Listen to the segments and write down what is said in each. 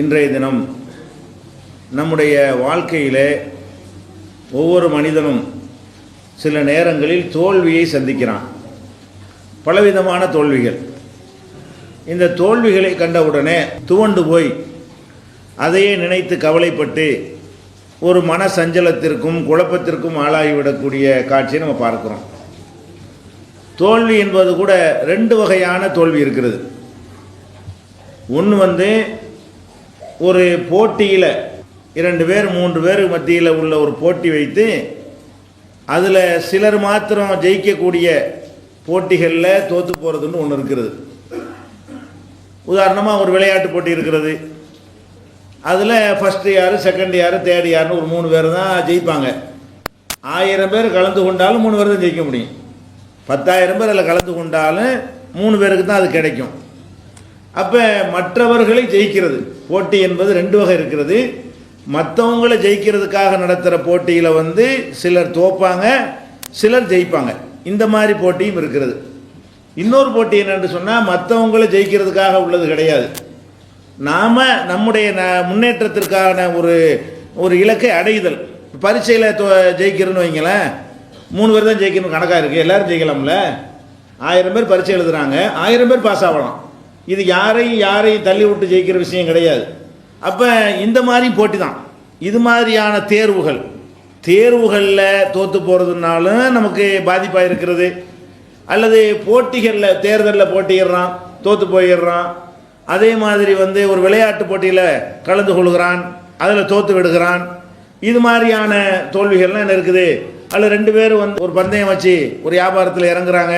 இன்றைய தினம் நம்முடைய வாழ்க்கையிலே ஒவ்வொரு மனிதனும் சில நேரங்களில் தோல்வியை சந்திக்கிறான். பலவிதமான தோல்விகள். இந்த தோல்விகளை கண்டவுடனே துவண்டு போய் அதையே நினைத்து கவலைப்பட்டு ஒரு மன சஞ்சலத்திற்கும் குழப்பத்திற்கும் ஆளாகிவிடக்கூடிய காட்சியை நம்ம பார்க்கிறோம். தோல்வி என்பது கூட ரெண்டு வகையான தோல்வி இருக்கிறது. ஒன்று ஒரு போட்டியில் 2 பேர் 3 பேர் மத்தியில் உள்ள ஒரு போட்டி வைத்து அதில் சிலர் மாத்திரம் ஜெயிக்கக்கூடிய போட்டிகளில் தோற்று போகிறதுன்னு ஒன்று இருக்கிறது. உதாரணமாக ஒரு விளையாட்டு போட்டி இருக்கிறது. அதில் ஃபஸ்ட்டு யார், செகண்ட் யார், தேர்ட் யாருன்னு ஒரு 3 பேர் தான் ஜெயிப்பாங்க. 1000 பேர் கலந்து கொண்டாலும் 3 பேர் தான் ஜெயிக்க முடியும். 10,000 பேர் அதில் கலந்து கொண்டாலும் 3 பேருக்கு தான் அது கிடைக்கும். அப்போ மற்றவர்களை ஜெயிக்கிறது போட்டி என்பது 2 வகை இருக்கிறது. மற்றவங்களை ஜெயிக்கிறதுக்காக நடத்துகிற போட்டியில் சிலர் தோப்பாங்க, சிலர் ஜெயிப்பாங்க. இந்த மாதிரி போட்டியும் இருக்கிறது. இன்னொரு போட்டி என்னென்று சொன்னால் மற்றவங்களை ஜெயிக்கிறதுக்காக உள்ளது கிடையாது. நாம் நம்முடைய முன்னேற்றத்திற்கான ஒரு இலக்கை அடைதல். பரீட்சையில் ஜெயிக்கிறதுன்னு வைங்களேன், 3 பேர் தான் ஜெயிக்கணும் கணக்காக இருக்குது. எல்லோரும் ஜெயிக்கலாம்ல. 1000 பேர் பரீட்சை எழுதுகிறாங்க, 1000 பேர் பாஸ் ஆகலாம். இது யாரையும் தள்ளி விட்டு ஜெயிக்கிற விஷயம் கிடையாது. அப்போ இந்த மாதிரி போட்டி தான். இது மாதிரியான தேர்வுகளில் தோற்று போகிறதுனாலும் நமக்கு பாதிப்பாக இருக்கிறது. அல்லது போட்டிகளில் தேர்தலில் போட்டிடுறான், தோற்று போயிடுறான். அதே மாதிரி ஒரு விளையாட்டு போட்டியில் கலந்து கொள்கிறான், அதில் தோற்று விடுகிறான். இது மாதிரியான தோல்விகள்லாம் என்ன இருக்குது. அதில் 2 பேர் ஒரு பந்தயம் வச்சு ஒரு வியாபாரத்தில் இறங்குறாங்க.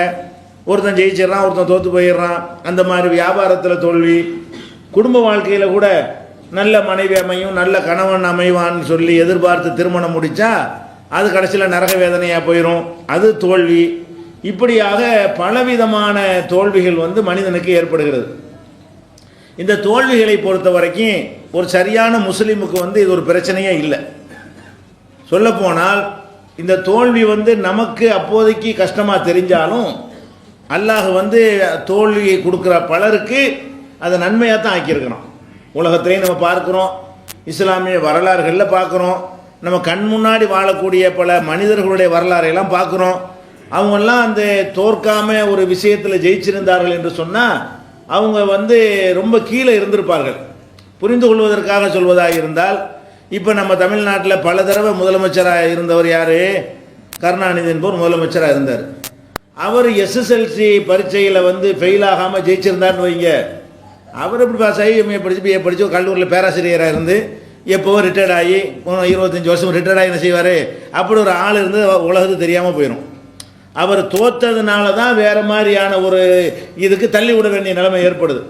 ஒருத்தன் ஜெயிச்சிடறான், ஒருத்தன் தோற்று போயிடுறான். அந்த மாதிரி வியாபாரத்தில் தோல்வி. குடும்ப வாழ்க்கையில் கூட நல்ல மனைவி அமையும், நல்ல கணவன் அமைவான்னு சொல்லி எதிர்பார்த்து திருமணம் முடித்தா அது கடைசியில் நரக வேதனையாக போயிடும், அது தோல்வி. இப்படியாக பலவிதமான தோல்விகள் மனிதனுக்கு ஏற்படுகிறது. இந்த தோல்விகளை பொறுத்த வரைக்கும் ஒரு சரியான முஸ்லீமுக்கு இது ஒரு பிரச்சனையே இல்லை. சொல்லப்போனால் இந்த தோல்வி நமக்கு அப்போதைக்கு கஷ்டமாக தெரிஞ்சாலும் அல்லாஹ் தோல்வியை கொடுக்குற பலருக்கு அதை நன்மையாக தான் ஆக்கியிருக்கிறோம். உலகத்திலையும் நம்ம பார்க்குறோம், இஸ்லாமிய வரலாறுகளில் பார்க்குறோம், நம்ம கண் முன்னாடி வாழக்கூடிய பல மனிதர்களுடைய வரலாறையெல்லாம் பார்க்குறோம். அவங்கெல்லாம் அந்த தோற்காமல் ஒரு விஷயத்தில் ஜெயிச்சிருந்தார்கள் என்று சொன்னால் அவங்க ரொம்ப கீழே இருந்திருப்பார்கள். புரிந்து கொள்வதற்காக சொல்வதாக இருந்தால், இப்போ நம்ம தமிழ்நாட்டில் பல தடவை முதலமைச்சராக இருந்தவர் யார்? கருணாநிதி என்பவர் முதலமைச்சராக இருந்தார். அவர் SSLC பரீட்சையில் ஃபெயில் ஆகாமல் ஜெயிச்சிருந்தார்னு வைங்க. அவர் எப்படி பாஸ் ஆகி MA படித்து BA படித்து கல்லூரியில் பேராசிரியராக இருந்து எப்போவோ ரிட்டையர்ட் ஆகி 25 வருஷம் ரிட்டையர்ட் ஆகி என்ன செய்வார்? அப்படி ஒரு ஆள் இருந்து உலகத்துக்கு தெரியாமல் போயிடும். அவர் தோற்றதுனால தான் வேறு மாதிரியான ஒரு இதுக்கு தள்ளி விட வேண்டிய நிலைமை ஏற்படுது.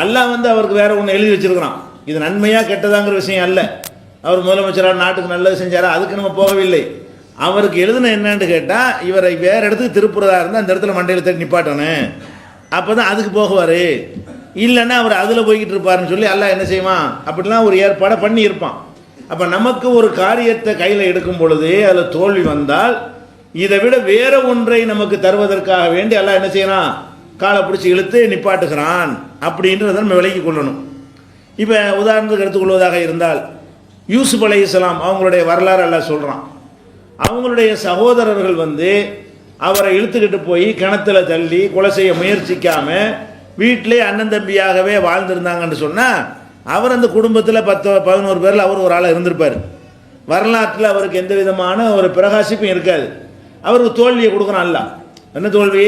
அல்லாஹ் அவருக்கு வேறு ஒன்று எழுதி வச்சுருக்கிறான். இது நன்மையாக கெட்டதாங்கிற விஷயம் அல்ல. அவர் முதலமைச்சராக நாட்டுக்கு நல்லது செஞ்சாரா, அதுக்கு நம்ம போகவில்லை. அவருக்கு எழுதுன என்னன்னு கேட்டால், இவரை வேறு இடத்துக்கு திருப்புறதா இருந்தால் அந்த இடத்துல மண்டையில் தட்டி நிப்பாட்டணும், அப்போ தான் அதுக்கு போகுவார். இல்லைன்னா அவர் அதில் போய்கிட்டு இருப்பாருன்னு சொல்லி அல்லாஹ் என்ன செய்வான்? அப்படிலாம் ஒரு ஏற்பாடை பண்ணி இருப்பான். அப்போ நமக்கு ஒரு காரியத்தை கையில் எடுக்கும் பொழுது அதில் தோல்வி வந்தால் இதை விட வேற ஒன்றை நமக்கு தருவதற்காக வேண்டி அல்லாஹ் என்ன செய்யறான்? காலை பிடிச்சி இழுத்து நிப்பாட்டுகிறான் அப்படின்றத நம்ம விலகி கொள்ளணும். இப்போ உதாரணத்துக்கு எடுத்துக்கொள்வதாக இருந்தால், யூசுப் அலைஹிஸ்ஸலாம் அவங்களுடைய வரலாறு அல்லாஹ் சொல்கிறான். அவங்களுடைய சகோதரர்கள் அவரை இழுத்துக்கிட்டு போய் கிணத்துல தள்ளி கொலை செய்ய முயற்சிக்காமல் வீட்டிலே அண்ணன் தம்பியாகவே வாழ்ந்திருந்தாங்கன்னு சொன்னால் அவர் அந்த குடும்பத்தில் 10-11 பேரில் அவர் ஒரு ஆளாக இருந்திருப்பார். வரலாற்றில் அவருக்கு எந்த விதமான ஒரு பிரகாசிப்பும் இருக்காது. அவருக்கு தோல்வியை கொடுக்குறான் அல்லாஹ். என்ன தோல்வி?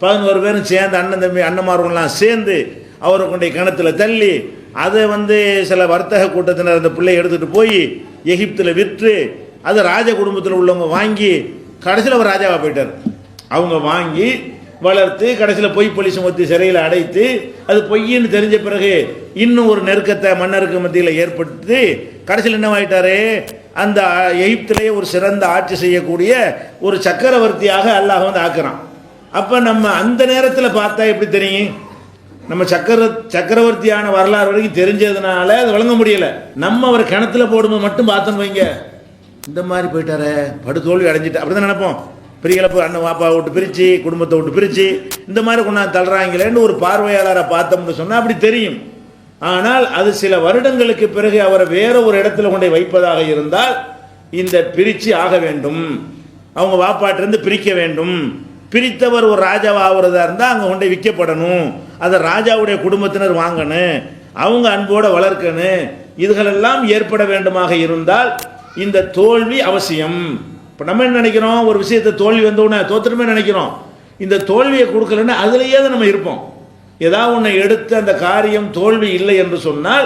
11 பேரும் சேர்ந்து அண்ணன் தம்பி அண்ணன்மார்கள்லாம் சேர்ந்து அவரை கொண்டு கிணத்துல தள்ளி அதை சில வர்த்தக கூட்டத்தினர் அந்த பிள்ளையை எடுத்துகிட்டு போய் எகிப்தில் விற்று அது ராஜ குடும்பத்தில் உள்ளவங்க வாங்கி கடைசியில் அவர் ராஜாவாக போயிட்டார். அவங்க வாங்கி வளர்த்து கடைசியில் பொய் போலீஸ் மத்தி சிறையில் அடைத்து அது பொய்ன்னு தெரிஞ்ச பிறகு இன்னும் ஒரு நெருக்கத்தை மன்னருக்கு மத்தியில் ஏற்படுத்தி கடைசியில் என்னவாயிட்டாரு? அந்த எகிப்திலேயே ஒரு சிறந்த ஆட்சி செய்யக்கூடிய ஒரு சக்கரவர்த்தியாக அல்லாஹ் ஆக்குறான். அப்போ நம்ம அந்த நேரத்தில் பார்த்தா எப்படி தெரியும்? நம்ம சக்கரவர்த்தியான வரலாறு வரைக்கும் தெரிஞ்சதுனால அது வழங்க முடியலை. நம்ம அவர் கிணத்துல போடும்போது மட்டும் பார்த்தோன்னு வைங்க, இந்த மாதிரி போயிட்டார படுதோல்வி அடைஞ்சிட்டு அப்படி தான் நினைப்போம். பெரிய இழப்பு, அண்ணன் வாப்பா விட்டு பிரித்து குடும்பத்தை விட்டு பிரித்து இந்த மாதிரி கொண்டாந்து தள்ளுறாங்களேன்னு ஒரு பார்வையாளரை பார்த்தோம்னு சொன்னால் அப்படி தெரியும். ஆனால் அது சில வருடங்களுக்கு பிறகு அவரை வேற ஒரு இடத்துல கொண்டு வைப்பதாக இருந்தால் இந்த பிரிச்சு ஆக வேண்டும், அவங்க வாப்பாட்டிலிருந்து பிரிக்க வேண்டும். பிரித்தவர் ஒரு ராஜாவா ஆகிறதா இருந்தால் அங்கே கொண்டு விற்கப்படணும், அதை ராஜாவுடைய குடும்பத்தினர் வாங்கணும், அவங்க அன்போடு வளர்க்கணும். இதுகளெல்லாம் ஏற்பட வேண்டுமாக இருந்தால் இந்த தோல்வி அவசியம். இப்போ நம்ம என்ன நினைக்கிறோம், ஒரு விஷயத்தை தோல்வி வந்தோடனே தோற்றுமே நினைக்கிறோம். இந்த தோல்வியை கொடுக்கலன்னா அதுலேயே தான் நம்ம இருப்போம். ஏதாவது ஒன்று எடுத்து அந்த காரியம் தோல்வி இல்லை என்று சொன்னால்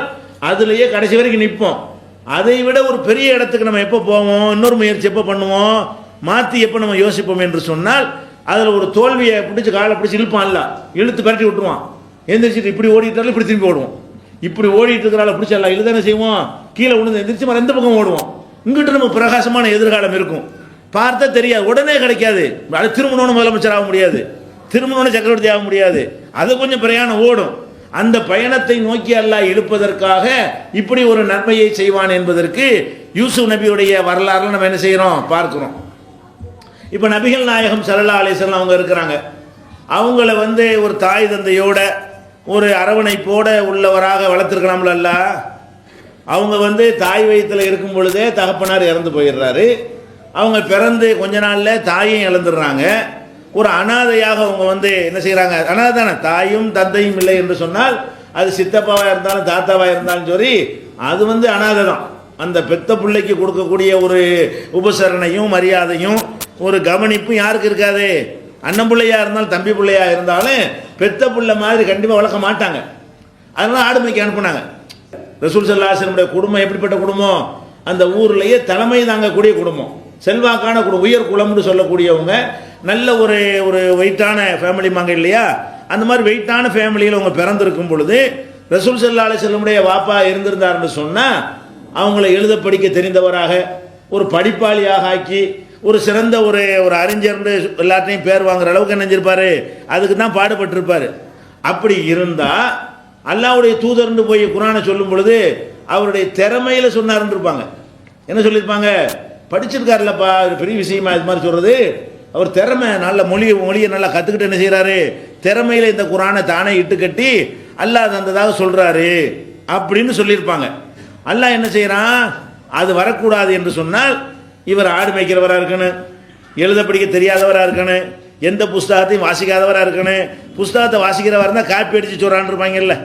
அதுலேயே கடைசி வரைக்கும் நிற்போம். அதை விட ஒரு பெரிய இடத்துக்கு நம்ம எப்போ போவோம், இன்னொரு முயற்சி எப்போ பண்ணுவோம், மாற்றி எப்போ நம்ம யோசிப்போம் என்று சொன்னால் அதில் ஒரு தோல்வியை பிடிச்சி காலை பிடிச்சி இழுப்பான்ல, இழுத்து பரட்டி விட்டுருவான். எந்திரிச்சிட்டு இப்படி ஓடிட்டாலும் இப்படி திரும்பி ஓடுவோம். இப்படி ஓடிட்டு இருக்கிறால பிடிச்சல இழுதானே செய்வோம், கீழே விழுந்து எந்திரிச்சு மறு எந்த பக்கம் ஓடுவோம். இங்கிட்ட நம்ம பிரகாசமான எதிர்காலம் இருக்கும், பார்த்தா தெரியாது, உடனே கிடைக்காது. அது திருமணம்னு முதலமைச்சர் ஆக முடியாது, திருமணம்னு சக்கரவர்த்தி ஆக முடியாது, அது கொஞ்சம் பிரயாணம் ஓடும். அந்த பயணத்தை நோக்கி அல்லாஹ் இழுப்பதற்காக இப்படி ஒரு நன்மையை செய்வான் என்பதற்கு யூசுப் நபியுடைய வரலாறுல நம்ம என்ன செய்கிறோம் பார்க்கிறோம். இப்போ நபிகள் நாயகம் ஸல்லல்லாஹு அலைஹி வஸல்லம் அவங்க இருக்கிறாங்க, அவங்கள ஒரு தாய் தந்தையோட ஒரு அரவணைப்போட உள்ளவராக வளர்த்துருக்கலாம்ல அல்லாஹ். அவங்க தாய் வயிற்றில் இருக்கும் பொழுதே தகப்பனார் இறந்து போயிடுறாரு. அவங்க பிறந்து கொஞ்ச நாளில் தாயையும் இழந்துடுறாங்க. ஒரு அனாதையாக அவங்க என்ன செய்கிறாங்க, அனாதை தானே, தாயும் தந்தையும் இல்லை என்று சொன்னால் அது சித்தப்பாவாக இருந்தாலும் தாத்தாவாக இருந்தாலும் சரி அது அனாதை தான். அந்த பெத்த பிள்ளைக்கு கொடுக்கக்கூடிய ஒரு உபசரணையும் மரியாதையும் ஒரு கவனிப்பும் யாருக்கு இருக்காது. அண்ணன் பிள்ளையாக இருந்தாலும் தம்பி பிள்ளையாக இருந்தாலும் பெத்த பிள்ளை மாதிரி கண்டிப்பாக வளர்க்க மாட்டாங்க. அதனால ஆடுமைக்கு அனுப்புனாங்க. ரசூல் ஸல்லல்லாஹு அலைஹி வஸல்லம் குடும்பம் எப்படிப்பட்ட குடும்பம், அந்த ஊர்லேயே தலைமை தாங்கக்கூடிய குடும்பம், செல்வாக்கான குடும்பம், உயர் குலம்னு சொல்லக்கூடியவங்க, நல்ல ஒரு ஒரு வெயிட்டான ஃபேமிலி மாங்க இல்லையா. அந்த மாதிரி வெயிட்டான ஃபேமிலியில் அவங்க பிறந்திருக்கும் பொழுது ரசூல் ஸல்லல்லாஹு அலைஹி வஸல்லமுடைய வாப்பா இருந்திருந்தாருன்னு சொன்னால் அவங்கள எழுத படிக்க தெரிந்தவராக ஒரு படிப்பாளியாக ஆக்கி ஒரு சிறந்த ஒரு ஒரு அறிஞர்னு எல்லாத்தையும் பேர் வாங்குற அளவுக்கு நினைஞ்சிருப்பாரு, அதுக்கு தான் பாடுபட்டிருப்பார். அப்படி இருந்தால் அல்லாஹ்வுடைய தூதர்னு போய் குர்ஆனை சொல்லும் பொழுது அவருடைய திறமையில் சொன்னார்ன்னு இருப்பாங்க. என்ன சொல்லியிருப்பாங்க, படிச்சிருக்காருல்லப்பா, பெரிய விஷயமா இது மாதிரி சொல்கிறது, அவர் திறமை, நல்ல மொழியை நல்லா கற்றுக்கிட்டு என்ன செய்கிறாரு, திறமையில் இந்த குர்ஆனை தானே இட்டு கட்டி அல்லாஹ் தந்ததாக சொல்கிறாரு அப்படின்னு சொல்லியிருப்பாங்க. அல்லாஹ் என்ன செய்கிறான், அது வரக்கூடாது என்று சொன்னால் இவர் ஆடு மேய்க்கிறவராக இருக்கணும், எழுத படிக்க தெரியாதவராக இருக்கணும், எந்த புஸ்தகத்தையும் வாசிக்காதவராக இருக்கணும். புஸ்தகத்தை வாசிக்கிறவராக இருந்தால் காப்பி அடித்து சொல்கிறான்னு இருப்பாங்கல்ல,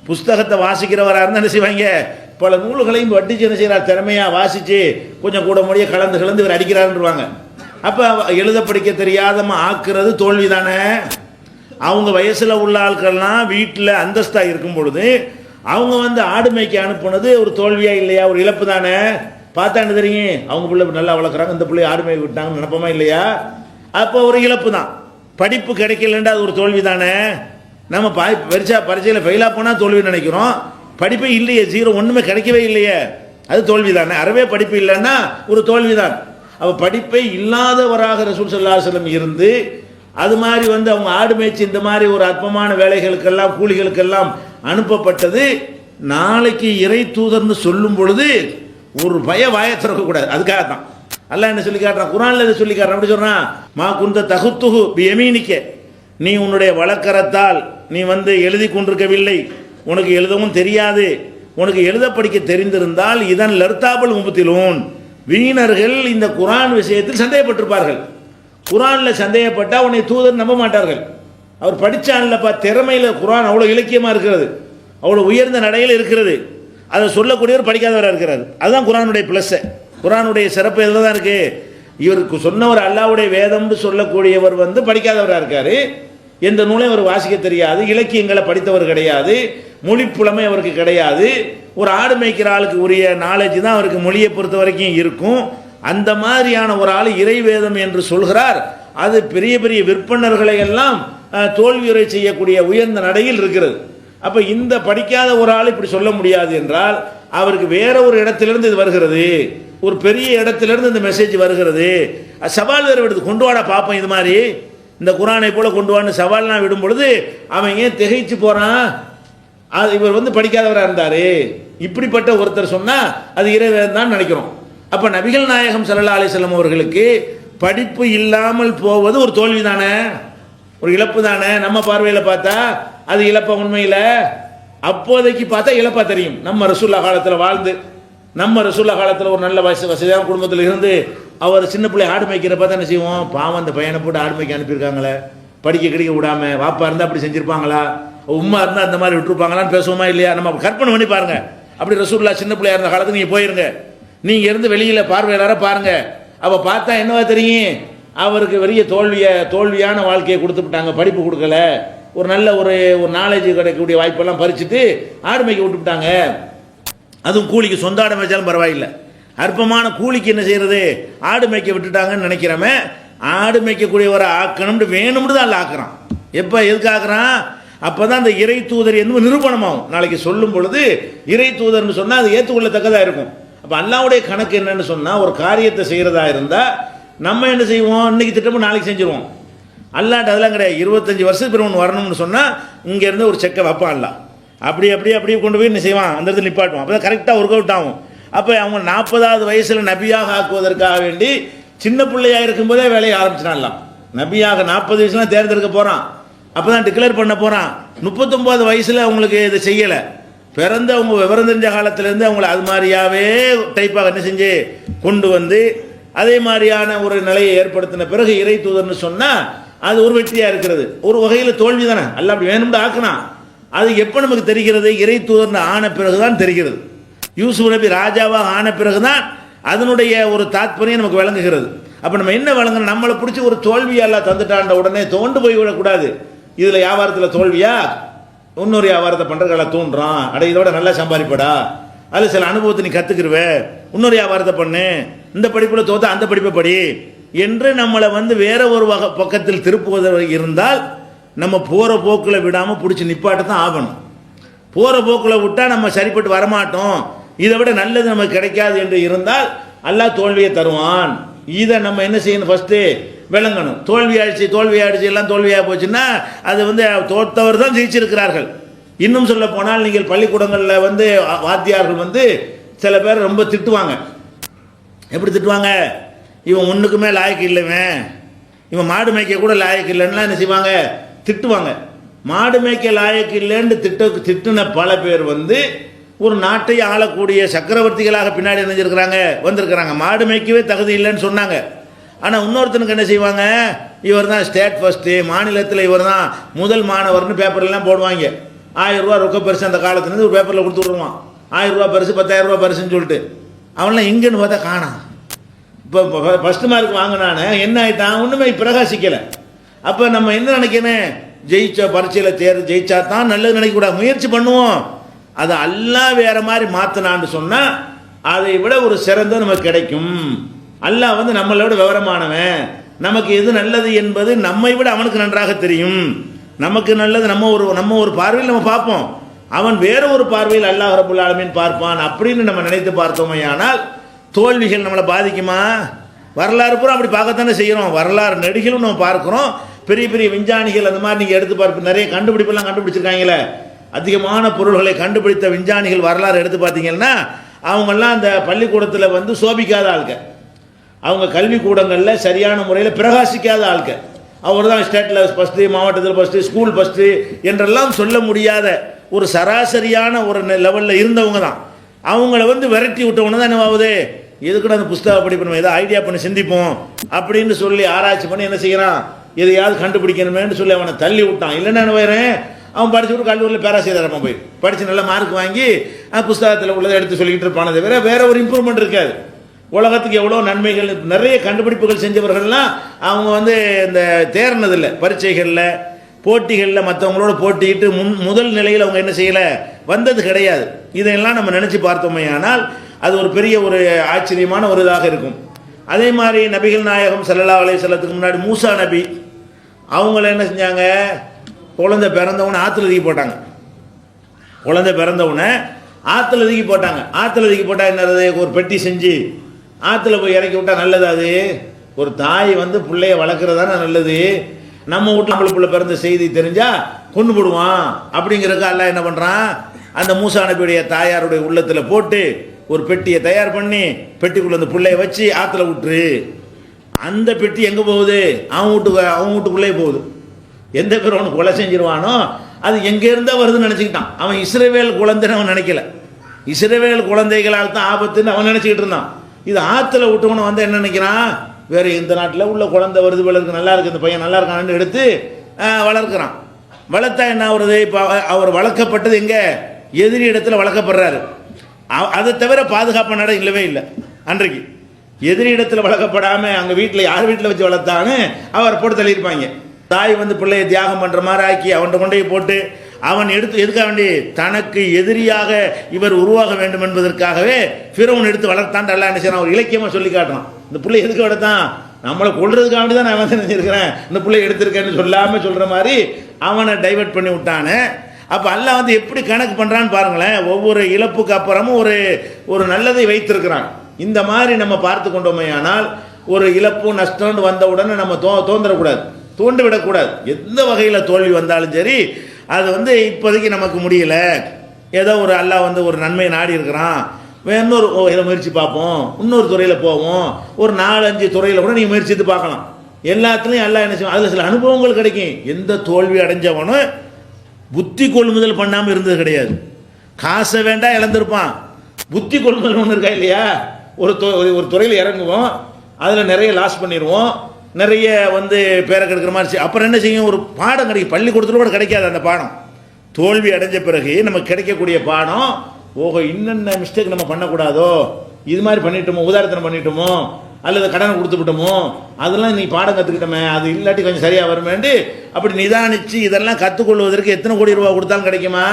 புஸ்தகத்தை வாசிக்கிறவராக இருந்தால் என்ன செய்வாங்க, பல நூல்களையும் வட்டிச்சு என்ன செய்கிறார், திறமையாக வாசித்து கொஞ்சம் கூட முடிய கலந்து இவர் அடிக்கிறாருன்றுவாங்க. அப்போ எழுத படிக்க தெரியாதமா ஆக்குறது தோல்வி தானே. அவங்க வயசில் உள்ள ஆட்கள்லாம் வீட்டில் அந்தஸ்தாக இருக்கும் பொழுது அவங்க ஆடு மேய்க்க அனுப்புனது ஒரு தோல்வியா இல்லையா, ஒரு இழப்பு தானே. பார்த்தா என்ன தெரியும், அவங்க பிள்ளை நல்லா வளர்க்குறாங்க, இந்த பிள்ளை ஆடு மேய்க்க விட்டாங்கன்னு நினைப்போமா இல்லையா. அப்போ ஒரு இழப்பு தான். படிப்பு கிடைக்கலன்றா அது ஒரு தோல்வி தானே. நம்ம பரீட்சையில் ஃபெயிலாக போனால் தோல்வி நினைக்கிறோம், படிப்பே இல்லையே, ஜீரோ ஒன்றுமே கிடைக்கவே இல்லையே, அது தோல்வி தானே. அறவே படிப்பு இல்லைன்னா ஒரு தோல்வி தான். அப்போ படிப்பை இல்லாதவராக ரசூல் ஸல்லல்லாஹு அலைஹி வஸல்லம் இருந்து அது மாதிரி அவங்க ஆடு மேய்ச்சி இந்த மாதிரி ஒரு அற்பமான வேலைகளுக்கெல்லாம் கூலிகளுக்கெல்லாம் அனுப்பப்பட்டது. நாளைக்கு இறை தூதர்னு சொல்லும் பொழுது ஒரு வாயை திறக்கக்கூடாது. அதுக்காக தான் அல்லாஹ் என்ன சொல்லி காட்டுறான், குர்ஆன்ல இதை சொல்லி காட்டுறான். அப்படி சொல்கிறான், மா குந்த தகுத்துஹு பி யமீனிக்க, நீ உன்னுடைய வலக்கரத்தால் நீ எழுதி கொண்டிருக்கவில்லை, உனக்கு எழுதவும் தெரியாது, உனக்கு எழுத படிக்க தெரிந்திருந்தால் இதன் லர்தாபல் முபத்திலூன், வீணர்கள் இந்த குர்ஆன் விஷயத்தில் சந்தேகப்பட்டிருப்பார்கள். குர்ஆனில் சந்தேகப்பட்டால் உன்னை தூதர் நம்ப மாட்டார்கள். அவர் படித்தான்லப்பா, திறமையில் குர்ஆன் அவ்வளோ இலக்கியமாக இருக்கிறது, அவ்வளோ உயர்ந்த நடையில் இருக்கிறது, அதை சொல்லக்கூடியவர் படிக்காதவராக இருக்கிறார். அதுதான் குர்ஆனுடைய ப்ளஸ்ஸு, குர்ஆனுடைய சிறப்பு இதில் தான் இருக்குது. இவருக்கு சொன்னவர் அல்லாஹ்வுடைய வேதம்னு சொல்லக்கூடியவர் படிக்காதவராக இருக்கார், எந்த நூலையும் அவர் வாசிக்க தெரியாது, இலக்கியங்களை படித்தவர் கிடையாது, மொழி புலமை அவருக்கு கிடையாது. ஒரு ஆடு மேய்க்கிற ஆளுக்கு உரிய நாலேஜ் தான் அவருக்கு மொழியை பொறுத்த வரைக்கும் இருக்கும். அந்த மாதிரியான ஒரு ஆள் இறைவேதம் என்று சொல்கிறார். அது பெரிய பெரிய விற்பனர்களை எல்லாம் தோல்வியுறை செய்யக்கூடிய உயர்ந்த நடையில் இருக்கிறது. அப்போ இந்த படிக்காத ஒரு ஆள் இப்படி சொல்ல முடியாது என்றால் அவருக்கு வேற ஒரு இடத்திலிருந்து இது வருகிறது, ஒரு பெரிய இடத்திலிருந்து இந்த மெசேஜ் வருகிறது. சவால் வேறு விடுது, கொண்டு வாடா பார்ப்போம், இது மாதிரி இந்த குர்ஆனை போல கொண்டு வான்னு சவால்லாம் விடும் பொழுது அவன் ஏன் திகைச்சு போகிறான், அது இவர் படிக்காதவராக இருந்தார், இப்படிப்பட்ட ஒருத்தர் சொன்னால் அது இறைவேதம் தான் நினைக்கிறோம். அப்போ நபிகள் நாயகம் ஸல்லல்லாஹு அலைஹி வஸல்லம் அவர்களுக்கு படிப்பு இல்லாமல் போவது ஒரு தோல்வி தானே, ஒரு இழப்பு தானே. நம்ம பார்வையில் பார்த்தா அது இழப்ப உண்மையில் அப்போதைக்கு பார்த்தா இழப்பா தெரியும். நம்ம ரசூல்லா காலத்தில் வாழ்ந்து, நம்ம ரசூல்லா காலத்தில் ஒரு நல்ல வசதியான குடும்பத்தில் இருந்து அவர் சின்ன பிள்ளை ஆடு மேய்க்கிற பார்த்தா என்ன செய்வோம்? பாவம், அந்த பையனை போட்டு ஆடு மேய்க்க அனுப்பியிருக்காங்களே, படிக்க கிடைக்க விடாம, வாப்பா இருந்தால் அப்படி செஞ்சிருப்பாங்களா, உம்மா இருந்தால் அந்த மாதிரி விட்டுருப்பாங்களான்னு பேசுவோமா இல்லையா? நம்ம கற்பனை பண்ணி பாருங்க. அப்படி ரசூல்லா சின்ன பிள்ளையா இருந்த காலத்துக்கு நீங்கள் போயிருங்க, நீங்கள் இருந்து வெளியில் பார்வையாளராக பாருங்க. அப்போ பார்த்தா என்னவா தெரியும்? அவருக்கு பெரிய தோல்வியான வாழ்க்கையை கொடுத்துட்டாங்க, படிப்பு கொடுக்கல, ஒரு நல்ல ஒரு நாலேஜ் கிடைக்கக்கூடிய வாய்ப்பெல்லாம் பறிச்சுட்டு ஆடு மேய்க்க விட்டுவிட்டாங்க. அதுவும் கூலிக்கு, சொந்த ஆடு மேய்ச்சாலும் பரவாயில்லை, அற்பமான கூலிக்கு என்ன செய்யறது, ஆடு மேய்க்க விட்டுட்டாங்கன்னு நினைக்கிறவன் ஆடு மேய்க்கக்கூடியவரை ஆக்கணும்னு வேணும்னு தான் ஆக்குறான். எப்போ எதுக்கு ஆக்குறான்? அப்போ தான் அந்த இறை தூதர் என்பது நிரூபணமாகும். நாளைக்கு சொல்லும் பொழுது இறை தூதர்னு சொன்னால் அது ஏற்றுக்கொள்ளத்தக்கதாக இருக்கும். அப்போ அல்லாவுடைய கணக்கு என்னன்னு சொன்னால், ஒரு காரியத்தை செய்கிறதா இருந்தால் நம்ம என்ன செய்வோம்? இன்னைக்கு திட்டமும் நாளைக்கு செஞ்சுருவோம். அல்லாட்ட அதெல்லாம் கிடையாது. 25 வருஷத்துக்கு பிறகு ஒன்று வரணும்னு சொன்னால் இங்கேருந்து ஒரு செக்கை வைப்பான் அல்லா. அப்படியே கொண்டு போய் என்ன செய்வான்? அந்த இடத்துல நிப்பாட்டுவான். அப்போ தான் கரெக்டாக ஒர்க் அவுட் ஆகும். அப்போ அவங்க 40வது வயசில் நபியாக ஆக்குவதற்காக வேண்டி சின்ன பிள்ளையாக இருக்கும்போதே வேலையை ஆரம்பிச்சினான்லாம். நபியாக 40 வயசுலாம் தேர்ந்தெடுக்க போகிறான், அப்போ தான் டிக்ளேர் பண்ண போகிறான். 39 வயசில் அவங்களுக்கு இதை செய்யலை. பிறந்த அவங்க விவரம் தெரிஞ்ச காலத்திலேருந்து அவங்கள அது மாதிரியாவே டைப்பாக என்ன செஞ்சு கொண்டு வந்து அதே மாதிரியான ஒரு நிலையை ஏற்படுத்தின பிறகு இறை தூதர்னு சொன்னால் அது ஒரு வெற்றியாக இருக்கிறது. ஒரு வகையில் தோல்வி தானே, அல்ல அப்படி வேணும்னு ஆக்குனா. அது எப்போ நமக்கு தெரிகிறது? இறை தூதர்னு ஆன பிறகு தான் தெரிகிறது. யூசுப் நபி ராஜாவாக ஆன பிறகு தான் அதனுடைய ஒரு தாத்பரியம் நமக்கு விளங்குகிறது. அப்போ நம்ம என்ன விளங்கணும்? நம்மளை பிடிச்சி ஒரு தோல்வியெல்லாம் தந்துட்டாண்ட உடனே தோண்டு போய் விடக்கூடாது. இதில் வியாபாரத்தில் தோல்வியா, இன்னொரு வியாபாரத்தை பண்ணுறதுல தூண்டுறான், அட இதோட நல்லா சம்பாதிப்படா, அதில் சில அனுபவத்தை நீ கற்றுக்கிருவே, இன்னொரு வியாபாரத்தை பண்ணு, இந்த படிப்பில் தோத்த அந்த படிப்பை படி என்று நம்மளை வேற ஒரு பக்கத்தில் திருப்புவதாக இருந்தால் நம்ம போகிற போக்கில் விடாமல் பிடிச்சி நிப்பாட்ட தான் ஆகணும். போகிற போக்கில் விட்டால் நம்ம சரிப்பட்டு வரமாட்டோம், இதை விட நல்லது நமக்கு கிடைக்காது என்று இருந்தால் அல்லாஹ் தோல்வியை தருவான். இதை நம்ம என்ன செய்யணும்? ஃபஸ்ட்டு விளங்கணும். தோல்வி ஆயிடுச்சு எல்லாம் தோல்வியாக போச்சுன்னா அது தோற்றவர் தான் ஜெயிச்சிருக்கிறார்கள். இன்னும் சொல்ல போனால் நீங்கள் பள்ளிக்கூடங்களில் வாத்தியார்கள் சில பேர் ரொம்ப திட்டுவாங்க. எப்படி திட்டுவாங்க? இவன் ஒன்றுக்குமே லாயக்கு இல்லைவன், இவன் மாடு மேய்க்க கூட லாயக்கு இல்லைன்னா என்ன செய்வாங்க? திட்டுவாங்க. மாடு மேய்க்க லாயக்கு இல்லைன்னு திட்டுன பல பேர் ஒரு நாட்டை ஆளக்கூடிய சக்கரவர்த்திகளாக பின்னாடி நினைஞ்சிருக்கிறாங்க, வந்திருக்கிறாங்க. மாடு மேய்க்கவே தகுதி இல்லைன்னு சொன்னாங்க. ஆனால் இன்னொருத்தனுக்கு என்ன செய்வாங்க? இவர் தான் ஸ்டேட் ஃபஸ்ட்டு, மாநிலத்தில் இவர் தான் முதல் மாணவர்னு பேப்பர்லாம் போடுவாங்க. 1000 ரூபா ரொக்க பரிசு அந்த காலத்துலேருந்து ஒரு பேப்பரில் கொடுத்து விடுவான். 1000 ரூபா பரிசு, 10,000 ரூபா பரிசுன்னு சொல்லிட்டு. அவன்லாம் எங்கேன்னு பார்த்தா காணாம். இப்போ ஃபஸ்ட்டு மார்க் வாங்கினானே என்ன ஆகிட்டான்? ஒன்றுமே பிரகாசிக்கலை. அப்போ நம்ம என்ன நினைக்கணும்? ஜெயிச்ச பரீட்சையில் ஜெயிச்சா தான் நல்லது நினைக்கக்கூடாது, முயற்சி பண்ணுவோம். அதை அல்லாஹ் வேற மாதிரி மாற்றினான்னு சொன்னால் அதை விட ஒரு சிறந்த நமக்கு கிடைக்கும். அல்லாஹ் நம்மளோட விவரமானவன், நமக்கு எது நல்லது என்பது நம்மை விட அவனுக்கு நன்றாக தெரியும். நமக்கு நல்லது நம்ம ஒரு பார்வையில் நம்ம பார்ப்போம், அவன் வேற ஒரு பார்வையில் அல்லாஹ் ரப்புல் ஆலமீன் பார்ப்பான். அப்படின்னு நம்ம நினைத்து பார்த்தோமையானால் தோல்விகள் நம்மளை பாதிக்குமா? வரலாறு பூரா அப்படி பார்க்கத்தானே செய்கிறோம். வரலாறு நடிகளும் நம்ம பார்க்குறோம். பெரிய பெரிய விஞ்ஞானிகள் அந்த மாதிரி நீங்கள் எடுத்து பார்ப்போம். நிறைய கண்டுபிடிப்பெல்லாம் கண்டுபிடிச்சிருக்காங்களே, அதிகமான பொருள்களை கண்டுபிடித்த விஞ்ஞானிகள் வரலாறு எடுத்து பார்த்தீங்கன்னா அவங்கெல்லாம் அந்த பள்ளிக்கூடத்தில் சோபிக்காத ஆளுங்க, அவங்க கல்விக்கூடங்களில் சரியான முறையில் பிரகாசிக்காத ஆளுங்க. அவர் தான் ஸ்டேட்டில் ஃபஸ்ட்டு, மாவட்டத்தில் ஃபஸ்ட்டு, ஸ்கூல் ஃபஸ்ட்டு என்றெல்லாம் சொல்ல முடியாத ஒரு சராசரியான ஒரு லெவலில் இருந்தவங்க தான். அவங்கள விரட்டி விட்டவங்க தான் என்னவாகுது? எதுக்குன்னு அந்த புஸ்தக படிப்போம், ஏதோ ஐடியா பண்ணி சிந்திப்போம் அப்படின்னு சொல்லி ஆராய்ச்சி பண்ணி என்ன செய்கிறான்? எதையாவது கண்டுபிடிக்கணுமேன்னு சொல்லி அவனை தள்ளி விட்டான். இல்லைன்னா என்ன வேறேன், அவன் படிச்சு விட்டு கல்லூரியில் பேராசிரியராக போய் படித்து நல்ல மார்க் வாங்கி புஸ்தகத்தில் உள்ளதை எடுத்து சொல்லிக்கிட்டு இருப்பானதை வேற ஒரு இம்ப்ரூவ்மெண்ட் இருக்காது. உலகத்துக்கு எவ்வளோ நன்மைகள், நிறைய கண்டுபிடிப்புகள் செஞ்சவர்கள்லாம் அவங்க இந்த தேர்னதில்லை, பரீட்சைகளில் போட்டிகளில் மற்றவங்களோட போட்டிக்கிட்டு முதல் நிலையில் அவங்க என்ன செய்யலை, வந்தது கிடையாது. இதையெல்லாம் நம்ம நினச்சி பார்த்தோமே ஆனால் அது ஒரு பெரிய ஒரு ஆச்சரியமான ஒரு இதாக இருக்கும். அதே மாதிரி நபிகள் நாயகம் ஸல்லல்லாஹு அலைஹி வஸல்லத்துக்கு முன்னாடி மூசா நபி அவங்கள என்ன செஞ்சாங்க? குழந்தை பிறந்தவனை ஆற்றுல தூக்கி போட்டாங்க. குழந்தை பிறந்தவனை ஆற்றுல தூக்கி போட்டாங்க. ஆற்றுல தூக்கி போட்டால் என்னது? ஒரு பெட்டி செஞ்சு ஆற்றுல போய் இறக்கி விட்டால் நல்லது. அது ஒரு தாய் பிள்ளைய வளர்க்குறதான நல்லது. நம்ம வீட்டில் நம்மளுக்குள்ள பிறந்த செய்தி தெரிஞ்சால் கொண்டு போடுவான் அப்படிங்கிறதுக்கு அல்லாஹ் என்ன பண்ணுறான்? அந்த மூசா நபியுடைய தாயாருடைய உள்ளத்தில் போட்டு ஒரு பெட்டியை தயார் பண்ணி பெட்டிக்குள்ளே அந்த பிள்ளைய வச்சு ஆற்றுல விட்டுரு. அந்த பெட்டி எங்கே போகுது? அவன் வீட்டுக்குள்ளே போகுது. எந்த பேர் அவனுக்கு கொலை செஞ்சிருவானோ அது எங்கேருந்தா வருதுன்னு நினச்சிக்கிட்டான். அவன் இஸ்ரவேல் குழந்தைன்னு அவன் நினைக்கல. இஸ்ரவேல் குழந்தைகளால் தான் ஆபத்துன்னு அவன் நினச்சிக்கிட்டு இருந்தான். இது ஆற்றுல விட்டவனை வந்து என்ன நினைக்கிறான், வேறு இந்த நாட்டில் உள்ள குழந்தை வருது வளர்க்கு, நல்லா இருக்குது, இந்த பையன் நல்லா இருக்கான்னு எடுத்து வளர்க்குறான். வளர்த்தா என்ன ஆகுறது, இப்போ அவர் வளர்க்கப்பட்டது எங்கே, எதிரி இடத்துல வளர்க்கப்படுறாரு. அதை தவிர பாதுகாப்பான இடம் இல்லவே இல்லை. அன்றைக்கு எதிரி இடத்துல வளர்க்கப்படாமல் அங்கே வீட்டில் யார் வீட்டில் வச்சு வளர்த்தான்னு அவர் போட்டு தள்ளியிருப்பாங்க. தாய் வந்து பிள்ளையை தியாகம் பண்ணுற மாதிரி ஆக்கி அவன்கிட்ட கொண்டே போட்டு அவன் எடுத்து எதுக்காக வேண்டி தனக்கு எதிரியாக இவர் உருவாக வேண்டும் என்பதற்காகவே ஃபிரௌன் எடுத்து வளர்த்தான்ட்டு எல்லாம் என்ன செய்யறான், ஒரு இலக்கியமாக சொல்லி காட்டுறான். இந்த பிள்ளை எதுக்கு வளர்த்தான், நம்மளை கொள்றதுக்காக வேண்டி தான் நான் வந்து நினைச்சிருக்கிறேன், இந்த பிள்ளை எடுத்திருக்கேன்னு சொல்லாமல் சொல்கிற மாதிரி அவனை டைவெர்ட் பண்ணி விட்டானே. அப்போ அல்லாஹ் வந்து எப்படி கணக்கு பண்ணுறான்னு பாருங்களேன். ஒவ்வொரு இழப்புக்கு அப்புறமும் ஒரு நல்லதை வைத்திருக்கிறான். இந்த மாதிரி நம்ம பார்த்து கொண்டோமே ஆனால் ஒரு இழப்பு நஷ்டம்னு வந்த உடனே நம்ம தோன்றக்கூடாது, தூண்டு விடக்கூடாது. எந்த வகையில் தோல்வி வந்தாலும் சரி, அது வந்து இப்போதைக்கு நமக்கு முடியல, ஏதோ ஒரு அல்லாஹ் வந்து ஒரு நன்மை நாடி இருக்கிறான், இன்னொரு இதை முயற்சி பார்ப்போம், இன்னொரு துறையில் போவோம், ஒரு 4-5 துறையில் கூட நீங்கள் முயற்சித்து பார்க்கலாம். எல்லாத்துலேயும் அல்லாஹ் என்ன செய்வோம், அதில் சில அனுபவங்கள் கிடைக்கும். எந்த தோல்வி அடைஞ்சவனும் புத்தி கொள்முதல் பண்ணாமல் இருந்தது கிடையாது. காசை வேண்டாம் இழந்திருப்பான், புத்தி கொள்முதல் ஒன்று இருக்கா இல்லையா. ஒரு துறையில் இறங்குவோம், அதில் நிறைய லாஸ் பண்ணிடுவோம், நிறைய வந்து பேரை கெடுக்கிற மாதிரி. அப்புறம் என்ன செய்யும், ஒரு பாடம் கிடைக்கும். பள்ளிக்கூடத்தில் கூட கிடைக்காது அந்த பாடம். தோல்வி அடைஞ்ச பிறகு நமக்கு கிடைக்கக்கூடிய பாடம், ஓஹோ இன்னென்ன மிஸ்டேக் நம்ம பண்ணக்கூடாதோ, இது மாதிரி பண்ணிட்டோமோ, உதாரணம் பண்ணிட்டோமோ, அல்லது கடனை கொடுத்துவிட்டோமோ, அதெல்லாம் நீ பாடம் கற்றுக்கிட்டோமே, அது இல்லாட்டி கொஞ்சம் சரியாக வருமேண்டு அப்படி நிதானித்து இதெல்லாம் கற்றுக்கொள்வதற்கு எத்தனை கோடி ரூபா கொடுத்தாலும் கிடைக்குமா?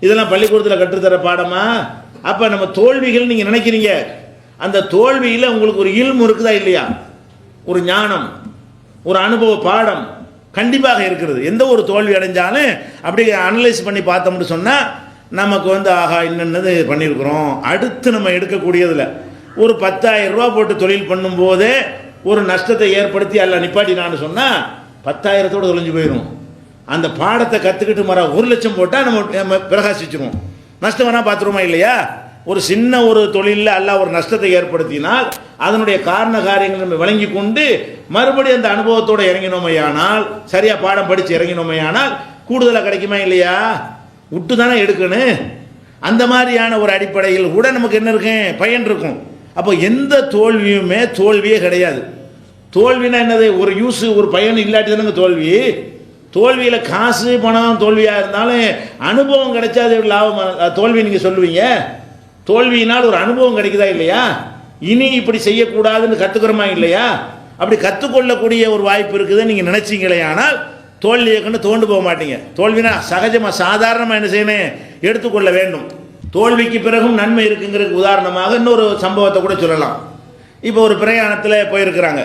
இதெல்லாம் பள்ளிக்கூடத்தில் கற்றுத்தர பாடமா? அப்போ நம்ம தோல்விகள் நீங்கள் நினைக்கிறீங்க, அந்த தோல்வியில் உங்களுக்கு ஒரு இல்மு இருக்குதா இல்லையா, ஒரு ஞானம், ஒரு அனுபவ பாடம் கண்டிப்பாக இருக்கிறது. எந்த ஒரு தோல்வி அடைஞ்சாலும் அப்படி அனலைஸ் பண்ணி பார்த்தோம்னு சொன்னால் நமக்கு வந்து ஆஹா என்னென்னது பண்ணியிருக்கிறோம். அடுத்து நம்ம எடுக்கக்கூடியதில் ஒரு 10,000 ரூபா போட்டு தொழில் பண்ணும்போதே ஒரு நஷ்டத்தை ஏற்படுத்தி அல்ல நிப்பாட்டினான்னு சொன்னால் 10,000தோடு தொலைஞ்சு போயிடும். அந்த பாடத்தை கற்றுக்கிட்டு மர 1 லட்சம் போட்டால் நம்ம பிரகாசிச்சிருவோம். நஷ்டம் வேணால் பார்த்துருவோமா இல்லையா. ஒரு சின்ன ஒரு தொழிலில் அல்ல ஒரு நஷ்டத்தை ஏற்படுத்தினால் அதனுடைய காரண காரியங்களை நம்ம விளங்கி கொண்டு மறுபடியும் அந்த அனுபவத்தோடு இறங்கினோமையானால், சரியாக பாடம் படித்து இறங்கினோமையானால் கூடுதலாக கிடைக்குமா இல்லையா. விட்டு தானே எடுக்கணும். அந்த மாதிரியான ஒரு அடிப்படையில் கூட நமக்கு என்ன இருக்கும், பயன் இருக்கும். அப்போ எந்த தோல்வியுமே தோல்வியே கிடையாது. தோல்வினா என்னது, ஒரு யூஸ் ஒரு பயன் இல்லாட்டி தானங்க தோல்வி. தோல்வியில் காசு பணம் தோல்வியாக இருந்தாலும் அனுபவம் கிடைச்சா அது லாபம் தோல்வி நீங்கள் சொல்லுவீங்க. தோல்வியினால் ஒரு அனுபவம் கிடைக்குதா இல்லையா, இனி இப்படி செய்யக்கூடாதுன்னு கற்றுக்கிறோமா இல்லையா. அப்படி கற்றுக்கொள்ளக்கூடிய ஒரு வாய்ப்பு இருக்குது நீங்கள் நினச்சிங்களே, ஆனால் தோல்வியை கண்டு தோண்டு போக மாட்டீங்க. தோல்வினா சகஜமாக சாதாரணமாக என்ன செய்யணும், எடுத்துக்கொள்ள வேண்டும். தோல்விக்கு பிறகும் நன்மை இருக்குங்கிறதுக்கு உதாரணமாக இன்னொரு சம்பவத்தை கூட சொல்லலாம். இப்போ ஒரு பிரயாணத்தில் போயிருக்கிறாங்க.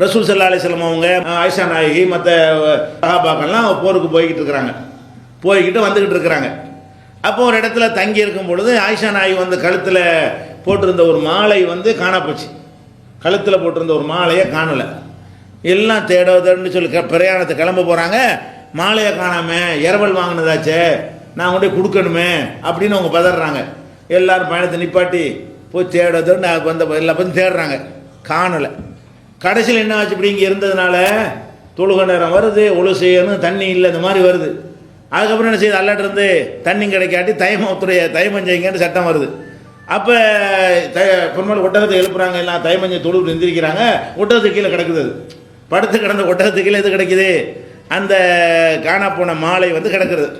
ரசூல் ஸல்லல்லாஹு அலைஹி வஸல்லம் அவங்க, ஆயிஷா நாயகி, மற்ற சஹாபாக்கள்லாம் போருக்கு போய்கிட்டு இருக்கிறாங்க, வந்துக்கிட்டு இருக்கிறாங்க. அப்போ ஒரு இடத்துல தங்கி இருக்கும் பொழுது ஆயிஷா நாயகி வந்து கழுத்தில் போட்டிருந்த ஒரு மாலை வந்து காணப்போச்சு. கழுத்தில் போட்டிருந்த ஒரு மாலையை காணலை. எல்லாம் தேடுன்னு சொல்லி பிரயாணத்தை கிளம்ப போகிறாங்க. மாலையை காணாமல் இரவல் வாங்கினதாச்சே, நான் கொண்டு கொடுக்கணுமே அப்படின்னு அவங்க பதறாங்க. எல்லோரும் பயணத்தை நிப்பாட்டி போய் தேடுதுன்னு வந்த எல்லா பற்றி தேடுறாங்க, காணலை. கடைசியில் என்ன ஆச்சு, இப்படி இங்கே இருந்ததுனால தொழுகை நேரம் வருது, ஒழு செய்யணும், தண்ணி இல்லை, இந்த மாதிரி வருது. அதுக்கப்புறம் என்ன செய்யுது, அல்லாட்ட இருந்து தண்ணி கிடைக்காட்டி தயமம் செய்யுங்கன்னு சட்டம் வருது. அப்போ பெரும்பாலும் ஒட்டகத்தை எழுப்புறாங்க, எல்லாம் தயமஞ்சை தொழுது எந்திரிக்கிறாங்க. ஒட்டகத்துக்கு கீழே கிடக்குது, அது படுத்து கிடந்த ஒட்டகத்துக்கு கீழே எது கிடைக்குது, அந்த காணா போன மாலை வந்து கிடக்குறது.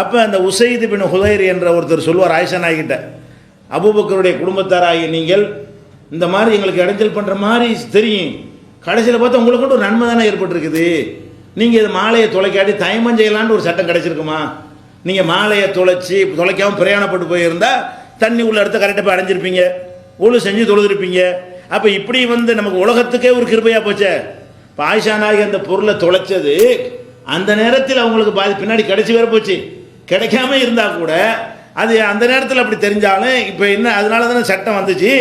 அப்போ அந்த உசைது பின் ஹுதைர் என்ற ஒருத்தர் சொல்லுவார் ஆயிஷா நாய்கிட்ட, அபூபக்கருடைய குடும்பத்தாராகி நீங்கள் இந்த மாதிரி எங்களுக்கு இடைஞ்சல் பண்ணுற மாதிரி தெரியும், கடைசியில் பார்த்தா உங்களுக்கு கூட ஒரு நன்மை தானே ஏற்பட்டுருக்குது. நீங்கள் இது மாலையை தொலைக்காட்டி தயமம் செய்யலான்னு ஒரு சட்டம் கிடைச்சிருக்குமா? நீங்கள் மாலையை தொலைக்காமல் பிரயாணப்பட்டு போயிருந்தால் தண்ணி உள்ள இடத்த கரெக்டாக போய் அடைஞ்சிருப்பீங்க, ஒழு செஞ்சு தொழுதுருப்பீங்க. அப்போ இப்படி வந்து நமக்கு உலகத்துக்கே ஒரு கிருபையாக போச்சே. இப்போ ஆயிஷா நாயகி அந்த பொருளை தொலைச்சது அந்த நேரத்தில் அவங்களுக்கு பின்னாடி கிடைச்சி வேற போச்சு. கிடைக்காம இருந்தால் கூட அது அந்த நேரத்தில் அப்படி தெரிஞ்சாலும் இப்போ என்ன, அதனால தானே சட்டம் வந்துச்சு.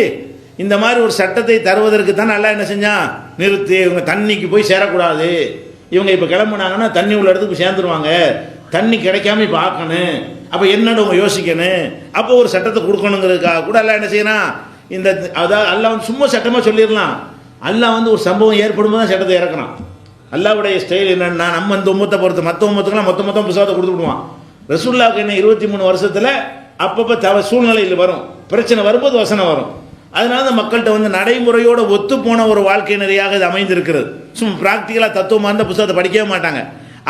இந்த மாதிரி ஒரு சட்டத்தை தருவதற்கு தான் நல்லா என்ன செஞ்சான், நிறுத்து, இவங்க தண்ணிக்கு போய் சேரக்கூடாது, இவங்க இப்போ கிளம்புனாங்கன்னா தண்ணி உள்ள இடத்துக்கு போய் சேர்ந்துருவாங்க, தண்ணி கிடைக்காம இப்போ ஆக்கணும், அப்போ என்னன்னு அவங்க யோசிக்கணும், அப்போ ஒரு சட்டத்தை கொடுக்கணுங்கிறதுக்காக கூட எல்லாம் என்ன செய்யணும். அதாவது அல்லாஹ் வந்து சும்மா சட்டமாக சொல்லிடலாம், அல்லாஹ் வந்து ஒரு சம்பவம் ஏற்படும் தான் சட்டத்தை இறக்குறான். அல்லாஹ்வுடைய ஸ்டைல் என்னன்னா, நம்ம இந்த உம்மத்தை பொறுத்து மற்ற உம்மத்துக்கெல்லாம் மொத்தம் புத்தகத்தை கொடுத்து விடுவான். ரசூலுல்லாஹ்வுக்கு என்ன 23 வருஷத்தில் அப்பப்போ சூழ்நிலையில் வரும், பிரச்சனை வரும்போது வசனம் வரும். அதனால அந்த மக்கள்கிட்ட வந்து நடைமுறையோட ஒத்து போன ஒரு வாழ்க்கை நிறையாக இது அமைந்திருக்கிறது. சும்மா ப்ராக்டிக்கலாக தத்துவமாக இருந்த புத்தகத்தை படிக்கவே மாட்டாங்க.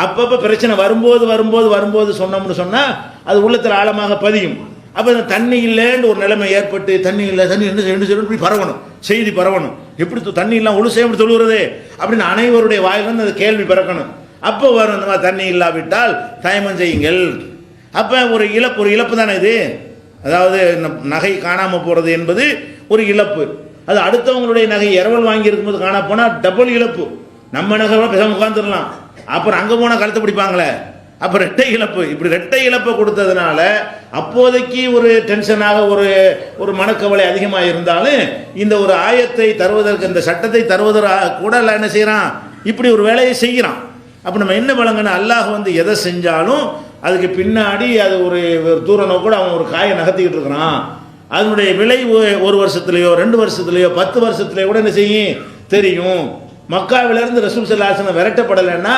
அப்பப்போ பிரச்சனை வரும்போது சொன்னோம்னு சொன்னால் அது உள்ளத்தில் ஆழமாக பதியும். அப்போ இந்த தண்ணி இல்லைன்னு ஒரு நிலைமை ஏற்பட்டு, தண்ணி என்ன செய்யணும் இப்படி பரவணும், செய்தி பரவணும். எப்படி தண்ணி இல்லாமல் ஒழு செய்ய எப்படி தொழுகிறது அப்படின்னு அனைவருடைய வாயிலிருந்து அந்த கேள்வி பிறக்கணும். அப்போ வரும் இந்த மாதிரி தண்ணி இல்லாவிட்டால் தயமம் செய்யுங்கள். அப்போ ஒரு இழப்பு தானே இது. அதாவது நகை காணாமல் போகிறது என்பது ஒரு இழப்பு. அது அடுத்தவங்களுடைய நகை இரவல் வாங்கி இருக்கும்போது காணா போனால் டபுள் இழப்பு. நம்ம நகை பேசாமல் உட்காந்துடலாம், அப்புறம் அங்கே போனால் கழுத்தை பிடிப்பாங்களே, அப்போ ரெட்டை இழப்பு. இப்படி ரெட்டை இழப்பை கொடுத்ததுனால அப்போதைக்கு ஒரு டென்ஷனாக ஒரு மனக்கவலை அதிகமாக இருந்தாலும் இந்த ஒரு ஆயத்தை தருவதற்கு, இந்த சட்டத்தை தருவதற்கு கூட எல்லாம் என்ன செய்கிறான், இப்படி ஒரு வேலையை செய்கிறான். அப்போ நம்ம என்ன வழங்கணும், அல்லாஹ் வந்து எதை செஞ்சாலும் அதுக்கு பின்னாடி அது ஒரு தூரம் கூட அவன் ஒரு காயை நகர்த்திக்கிட்டு இருக்கிறான். அதனுடைய விளை 1 வருஷத்துலையோ 2 வருஷத்துலையோ 10 வருஷத்துலையோ கூட என்ன செய்யும் தெரியும். மக்காவிலிருந்து ரசூல் ஸல்லல்லாஹு அலைஹி வஸல்லம் விரட்டப்படலைன்னா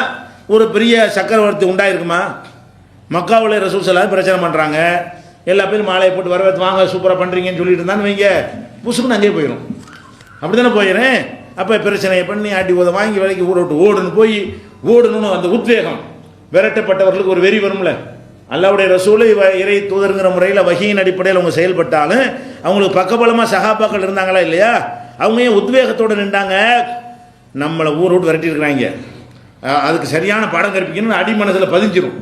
ஒரு பெரிய சக்கரவர்த்தி உண்டாயிருக்குமா? மக்காவில் ரசூல் ஸல்லல்லாஹு பிரச்சனை பண்ணுறாங்க, எல்லா பேரும் மாலையை போட்டு வரவேற்று வாங்க சூப்பராக பண்ணுறீங்கன்னு சொல்லிட்டு இருந்தான்னு வைங்க, புசுக்குன்னு அங்கேயே போயிடும். அப்படி தானே போயிடுறேன். அப்போ பிரச்சனையை பண்ணி ஆட்டி உத வாங்கி வேலைக்கு ஊட விட்டு ஓடணும்னு அந்த உத்வேகம், விரட்டப்பட்டவர்களுக்கு ஒரு வெறி வரும்ல. அல்லாஹ்வுடைய ரசூல் இறை தூதருங்கிற முறையில் வஹீயின் அடிப்படையில் அவங்க செயல்பட்டாலும் அவங்களுக்கு பக்கபலமாக சஹாபாக்கள் இருந்தாங்களா இல்லையா? அவங்க ஏன் உத்வேகத்தோடு நின்றாங்க? நம்மளை ஊரை விட்டு விரட்டியிருக்கிறாங்க, அதுக்கு சரியான பாடம் கற்பிக்கணும்னு அடிமனசில் பதிஞ்சிடும்.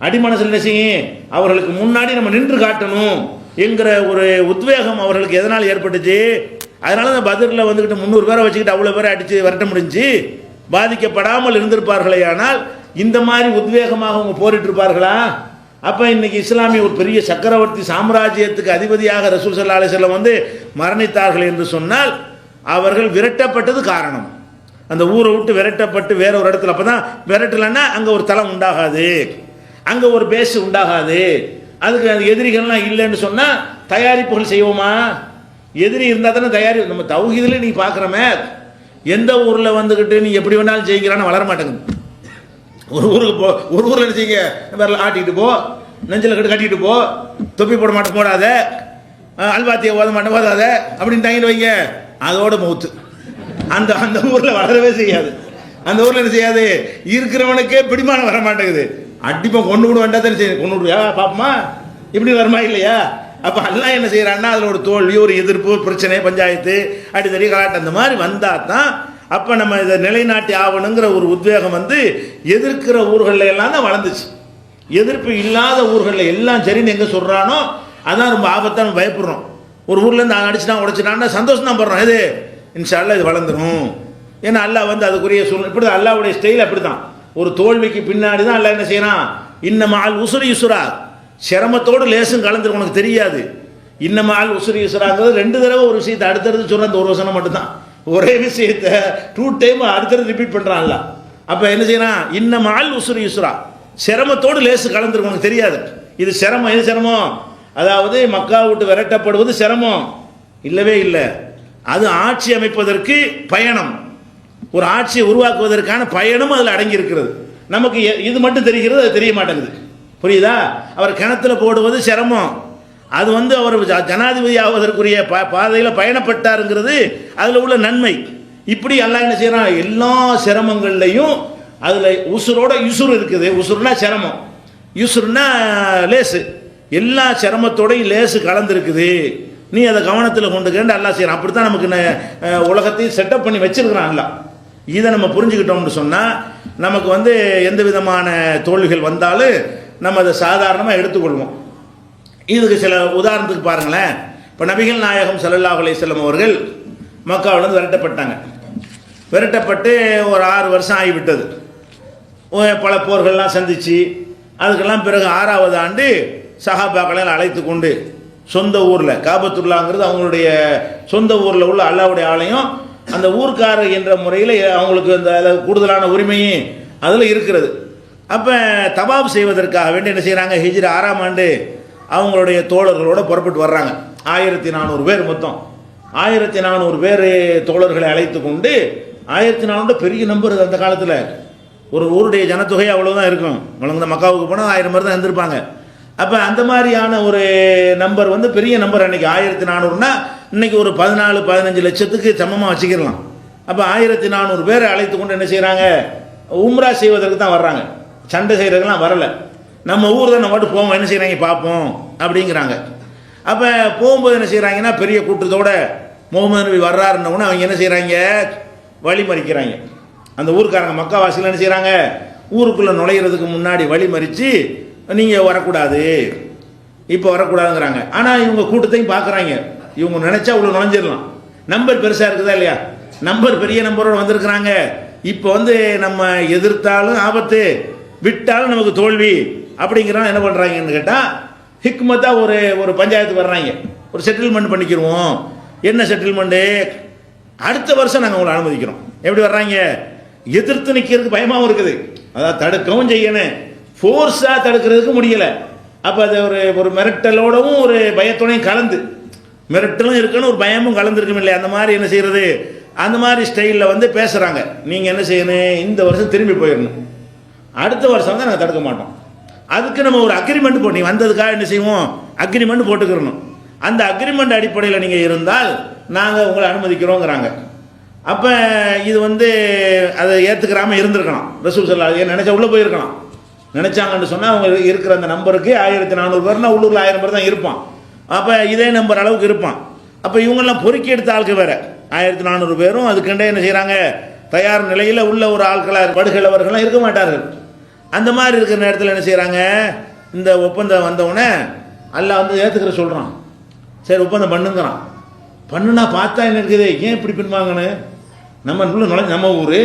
அடிமனசில் என்ன செய்யும், அவர்களுக்கு முன்னாடி நம்ம நின்று காட்டணும் என்கிற ஒரு உத்வேகம் அவர்களுக்கு எதனால் ஏற்பட்டுச்சு? அதனால தான் பத்ரில் வந்துக்கிட்டு 300 பேரை வச்சுக்கிட்டு அவ்வளோ பேரை அடித்து விரட்ட முடிஞ்சு. பாதிக்கப்படாமல் இருந்திருப்பார்களே ஆனால் இந்த மாதிரி உத்வேகமாக அவங்க போரிட்டு இருப்பார்களா? அப்போ இன்னைக்கு இஸ்லாமிய ஒரு பெரிய சக்கரவர்த்தி சாம்ராஜ்யத்துக்கு அதிபதியாக ரசூல் ஸல்லல்லாஹு அலைஹி வஸல்லம் வந்து மரணித்தார்கள் என்று சொன்னால் அவர்கள் விரட்டப்பட்டது காரணம். அந்த ஊரை விட்டு விரட்டப்பட்டு வேற ஒரு இடத்துல, அப்போ தான் விரட்டலைன்னா அங்கே ஒரு தளம் உண்டாகாது, அங்கே ஒரு பேஸ் உண்டாகாது. அதுக்கு அந்த எதிரிகள்லாம் இல்லைன்னு சொன்னால் தயாரிப்புகள் செய்வோமா? எதிரி இருந்தால் தானே தயாரிப்பு. நம்ம தௌஹீதில் நீ பார்க்குறோமே, எந்த ஊரில் வந்துக்கிட்டு நீ எப்படி வேணாலும் செய்கிறான்னு வளர மாட்டேங்குது. ஒரு ஊரில் என்ன செய்யுங்க, வேற ஆட்டிக்கிட்டு போ, நெஞ்சில் கட்டிக்கிட்டு போ, தொப்பி போட மாட்டேன் போடாத, அல்வாத்தியை ஓத மாட்டேன் ஓதாத அப்படின்னு தாங்கிட்டு வைங்க, அதோட மௌத்து. அந்த ஊரில் வளரவே செய்யாது. அந்த ஊரில் என்ன செய்யாது, இருக்கிறவனுக்கே பிடிமானம் வர மாட்டேங்குது. அடிப்பா கொண்டு விட வேண்டாம் தானே செய்யுது, கொண்டு விடுவியா பாப்பமா, இப்படி வருமா இல்லையா? அப்போ எல்லாம் என்ன செய்கிறான்னா அதில் ஒரு தோல்வி, ஒரு எதிர்ப்பு, பிரச்சனை, பஞ்சாயத்து, அடித்தடி கலாட்டம் அந்த மாதிரி வந்தால் தான் அப்போ நம்ம இதை நிலைநாட்டி ஆகணுங்கிற ஒரு உத்வேகம் வந்து எதிர்க்கிற ஊர்களில் எல்லாம் தான் வளர்ந்துச்சு. எதிர்ப்பு இல்லாத ஊர்களில் எல்லாம் சரின்னு எங்கே சொல்கிறானோ அதான் ரொம்ப ஆபத்தான பயப்படுறோம். ஒரு ஊர்லேருந்து அடிச்சுட்டான் உடைச்சிட்டான்னா சந்தோஷம் தான் படுறோம். இது இன்ஷா அல்லாஹ் இது வளர்ந்துடும். ஏன்னா அல்லாஹ் வந்து அதுக்குரிய சூழ்நிலை இப்படி தான். அல்லாஹ்வுடைய ஸ்டைல் அப்படி தான். ஒரு தோல்விக்கு பின்னாடி தான் அல்லாஹ் என்ன செய்யறான், இன்னமால் உசுரி யுசுரா, சிரமத்தோடு லேசும் கலந்துருக்கு, உனக்கு தெரியாது. இன்னமால் உசுரி யுசுராங்கிறது 2 தடவை ஒரு விஷயத்தை அடுத்தடுத்து சொல்கிற அந்த ஒரு வசனம் மட்டும்தான். ஒரே விஷயத்தை 2 டைம் அடுத்தடுத்து ரிப்பீட் பண்ணுறான்ல. அப்போ என்ன செய்யறான், இன்னமால் உசுரி யுசுரா, சிரமத்தோடு லேசு கலந்துருக்கு, உனக்கு தெரியாது. இது சிரமம். எது சிரமம்? அதாவது மக்கா விட்டு விரட்டப்படுவது சிரமம் இல்லவே இல்லை. அது ஆட்சி அமைப்பதற்கு பயணம், ஒரு ஆட்சியை உருவாக்குவதற்கான பயணம் அதில் அடங்கி இருக்கிறது. நமக்கு இது மட்டும் தெரிகிறது, அது தெரிய மாட்டேங்குது. புரியுதா? அவர் கிணத்துல போடுவது சிரமம், அது வந்து அவர் ஜனாதிபதி ஆவதற்குரிய பாதையில் பயணப்பட்டாருங்கிறது அதில் உள்ள நன்மை. இப்படி எல்லாம் என்ன செய்யறான், எல்லா சிரமங்கள்லையும் அதில் உசுரோட யுசுர் இருக்குது. உசுர்னா சிரமம், யுசுர்னா லேசு. எல்லா சிரமத்தோடையும் லேசு கலந்துருக்குது. நீ அதை கவனத்தில் கொண்டு கேண்டு எல்லாம் செய்யறான். அப்படித்தான் நமக்கு உலகத்தையும் செட்டப் பண்ணி வச்சிருக்கிறான் எல்லாம். இதை நம்ம புரிஞ்சுக்கிட்டோம்னு சொன்னால் நமக்கு வந்து எந்த விதமான தோல்விகள் வந்தாலும் நம்ம அதை சாதாரணமாக எடுத்துக்கொள்வோம். இதுக்கு சில உதாரணத்துக்கு பாருங்களேன். இப்போ நபிகள் நாயகம் ஸல்லல்லாஹு அலைஹி வஸல்லம் அவர்கள் மக்காவிலிருந்து விரட்டப்பட்டாங்க. விரட்டப்பட்டு ஒரு 6 வருஷம் ஆகிவிட்டது. பல போர்கள்லாம் சந்திச்சு அதுக்கெல்லாம் பிறகு 6வது ஆண்டு சஹாபாக்களை அழைத்து கொண்டு சொந்த ஊரில், காபத்துல்லாங்கிறது அவங்களுடைய சொந்த ஊரில் உள்ள அல்லாஹ்வுடைய ஆலயம், அந்த ஊர்க்காரர் என்ற முறையில் அவங்களுக்கு அந்த கூடுதலான உரிமையும் அதில் இருக்கிறது. அப்போ தவாப் செய்வதற்காக வேண்டி என்ன செய்கிறாங்க, ஹிஜ்ரி 6ஆம் ஆண்டு அவங்களுடைய தோழர்களோடு புறப்பட்டு வர்றாங்க. 1400 பேர், மொத்தம் 1400 பேர் தோழர்களை அழைத்து கொண்டு 1400 பெரிய நம்பர் அந்த காலத்தில். ஒரு ஊருடைய ஜனத்தொகை அவ்வளோதான் இருக்கும். வழங்குன மக்காவுக்கு போனால் 1000 பேர் தான் இருந்திருப்பாங்க. அப்போ அந்த மாதிரியான ஒரு நம்பர் வந்து பெரிய நம்பர். அன்றைக்கி 1400னா இன்றைக்கி ஒரு 14-15 லட்சத்துக்கு சமமாக வச்சுக்கிடலாம். அப்போ 1400 பேரை அழைத்து கொண்டு என்ன செய்கிறாங்க, உம்ரா செய்வதற்கு தான் வர்றாங்க, சண்டை செய்கிறதுக்கெல்லாம் வரலை. நம்ம ஊர் தான் நம்ம மட்டும் போவோம், என்ன செய்கிறாங்க பார்ப்போம் அப்படிங்கிறாங்க. அப்போ போகும்போது என்ன செய்கிறாங்கன்னா பெரிய கூட்டத்தோடு முகமது நபி வர்றாருன்னொன்னே அவங்க என்ன செய்கிறாங்க, வழி மறிக்கிறாங்க. அந்த ஊருக்காரங்க மக்காவாசிகள் என்ன செய்கிறாங்க, ஊருக்குள்ளே நுழையிறதுக்கு முன்னாடி வழி மறித்து நீங்கள் வரக்கூடாது, இப்போ வரக்கூடாதுங்கிறாங்க. ஆனால் இவங்க கூட்டத்தையும் பார்க்குறாங்க. இவங்க நினச்சா உள்ள நுழைஞ்சிடலாம். நம்பர் பெருசாக இருக்குதா இல்லையா, நம்பர் பெரிய நம்பரோடு வந்திருக்கிறாங்க. இப்போ வந்து நம்ம எதிர்த்தாலும் ஆபத்து, விட்டாலும் நமக்கு தோல்வி அப்படிங்கிறாங்க. என்ன பண்ணுறாங்கன்னு கேட்டால் ஹிக்மத்தாக ஒரு பஞ்சாயத்து வர்றாங்க, ஒரு செட்டில்மெண்ட் பண்ணிக்கிடுவோம். என்ன செட்டில்மெண்ட்டு, அடுத்த வருஷம் நாங்கள் உங்களை அனுமதிக்கிறோம். எப்படி வர்றாங்க, எதிர்த்து நிற்கிறதுக்கு பயமாகவும் இருக்குது, அதாவது தடுக்கவும் செய்யணும், ஃபோர்ஸாக தடுக்கிறதுக்கு முடியலை. அப்போ அது ஒரு மிரட்டலோடவும் ஒரு பயத்தோடையும் கலந்து, மிரட்டலும் இருக்கணும் ஒரு பயமும் கலந்துருக்கும் இல்லையா, அந்த மாதிரி என்ன செய்கிறது, அந்த மாதிரி ஸ்டைலில் வந்து பேசுகிறாங்க. நீங்கள் என்ன செய்யணும், இந்த வருஷம் திரும்பி போயிடணும், அடுத்த வருஷம் தான் நாங்கள் தடுக்க மாட்டோம். அதுக்கு நம்ம ஒரு அக்ரிமெண்ட் போட்டு, நீ வந்ததுக்காக என்ன செய்வோம், அக்ரிமெண்ட் போட்டுக்கிறணும். அந்த அக்ரிமெண்ட் அடிப்படையில் நீங்கள் இருந்தால் நாங்கள் உங்களை அனுமதிக்கிறோங்கிறாங்க. அப்போ இது வந்து அதை ஏற்றுக்கிறாமல் இருந்திருக்கலாம். ரசூல் ஸல்லல்லாஹு அலைஹி வஸல்லம் நினச்சா உள்ளே போயிருக்கலாம். நினச்சாங்கன்னு சொன்னால் அவங்க இருக்கிற அந்த நம்பருக்கு 1400 பேர்னா உள்ளூரில் 1000 பேர் தான் இருப்பான். அப்போ இதே நம்பர் அளவுக்கு இருப்பான். அப்போ இவங்கெல்லாம் பொறுக்கி எடுத்த ஆளுக்கு வேறு 1400 பேரும் அதுக்கண்டே என்ன செய்கிறாங்க, தயார் நிலையில் உள்ள ஒரு ஆட்களாக படுகளவர்கள்லாம் இருக்க மாட்டார்கள். அந்த மாதிரி இருக்கிற நேரத்தில் என்ன செய்கிறாங்க, இந்த ஒப்பந்தம் வந்தவுடனே அல்லாஹ் வந்து ஏற்றுக்கிற சொல்கிறான். சரி ஒப்பந்தம் பண்ணுங்கிறான். பண்ணுனா பார்த்தா என்ன இருக்குது, ஏன் இப்படி பின்வாங்கன்னு, நம்ம நுழைஞ்சு நம்ம ஊர்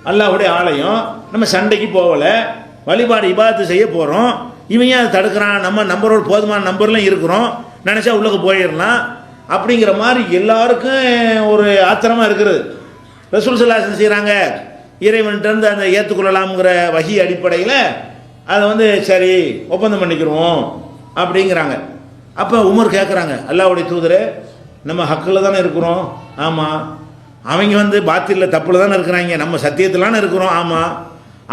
அல்லாஹ்வுடைய ஆலயம், நம்ம சண்டைக்கு போகலை, வழிபாடு இபாதத்து செய்ய போகிறோம், இவன் ஏன் அதை தடுக்கிறான், நம்ம நம்பரோட போதுமான நம்பர்லாம் இருக்கிறோம், நினச்சா உள்ளுக்கு போயிடலாம் அப்படிங்கிற மாதிரி எல்லாருக்கும் ஒரு ஆத்திரமாக இருக்கிறது. ரசூல் ஸல்லல்லாஹு அலைஹி வஸல்லம் செய்கிறாங்க, இறைவன்கிட்டருந்து அந்த ஏற்றுக்கொள்ளலாம்ங்கிற வகி அடிப்படையில் அதை வந்து சரி ஒப்பந்தம் பண்ணிக்கிறோம் அப்படிங்கிறாங்க. அப்போ உமர் கேட்குறாங்க, அல்லாஹ்வுடைய தூதரே நம்ம ஹக்கில் தானே இருக்கிறோம், ஆமாம், அவங்க வந்து பாத்திலில் தப்பில் தானே இருக்கிறாங்க, நம்ம சத்தியத்திலான இருக்கிறோம், ஆமாம்,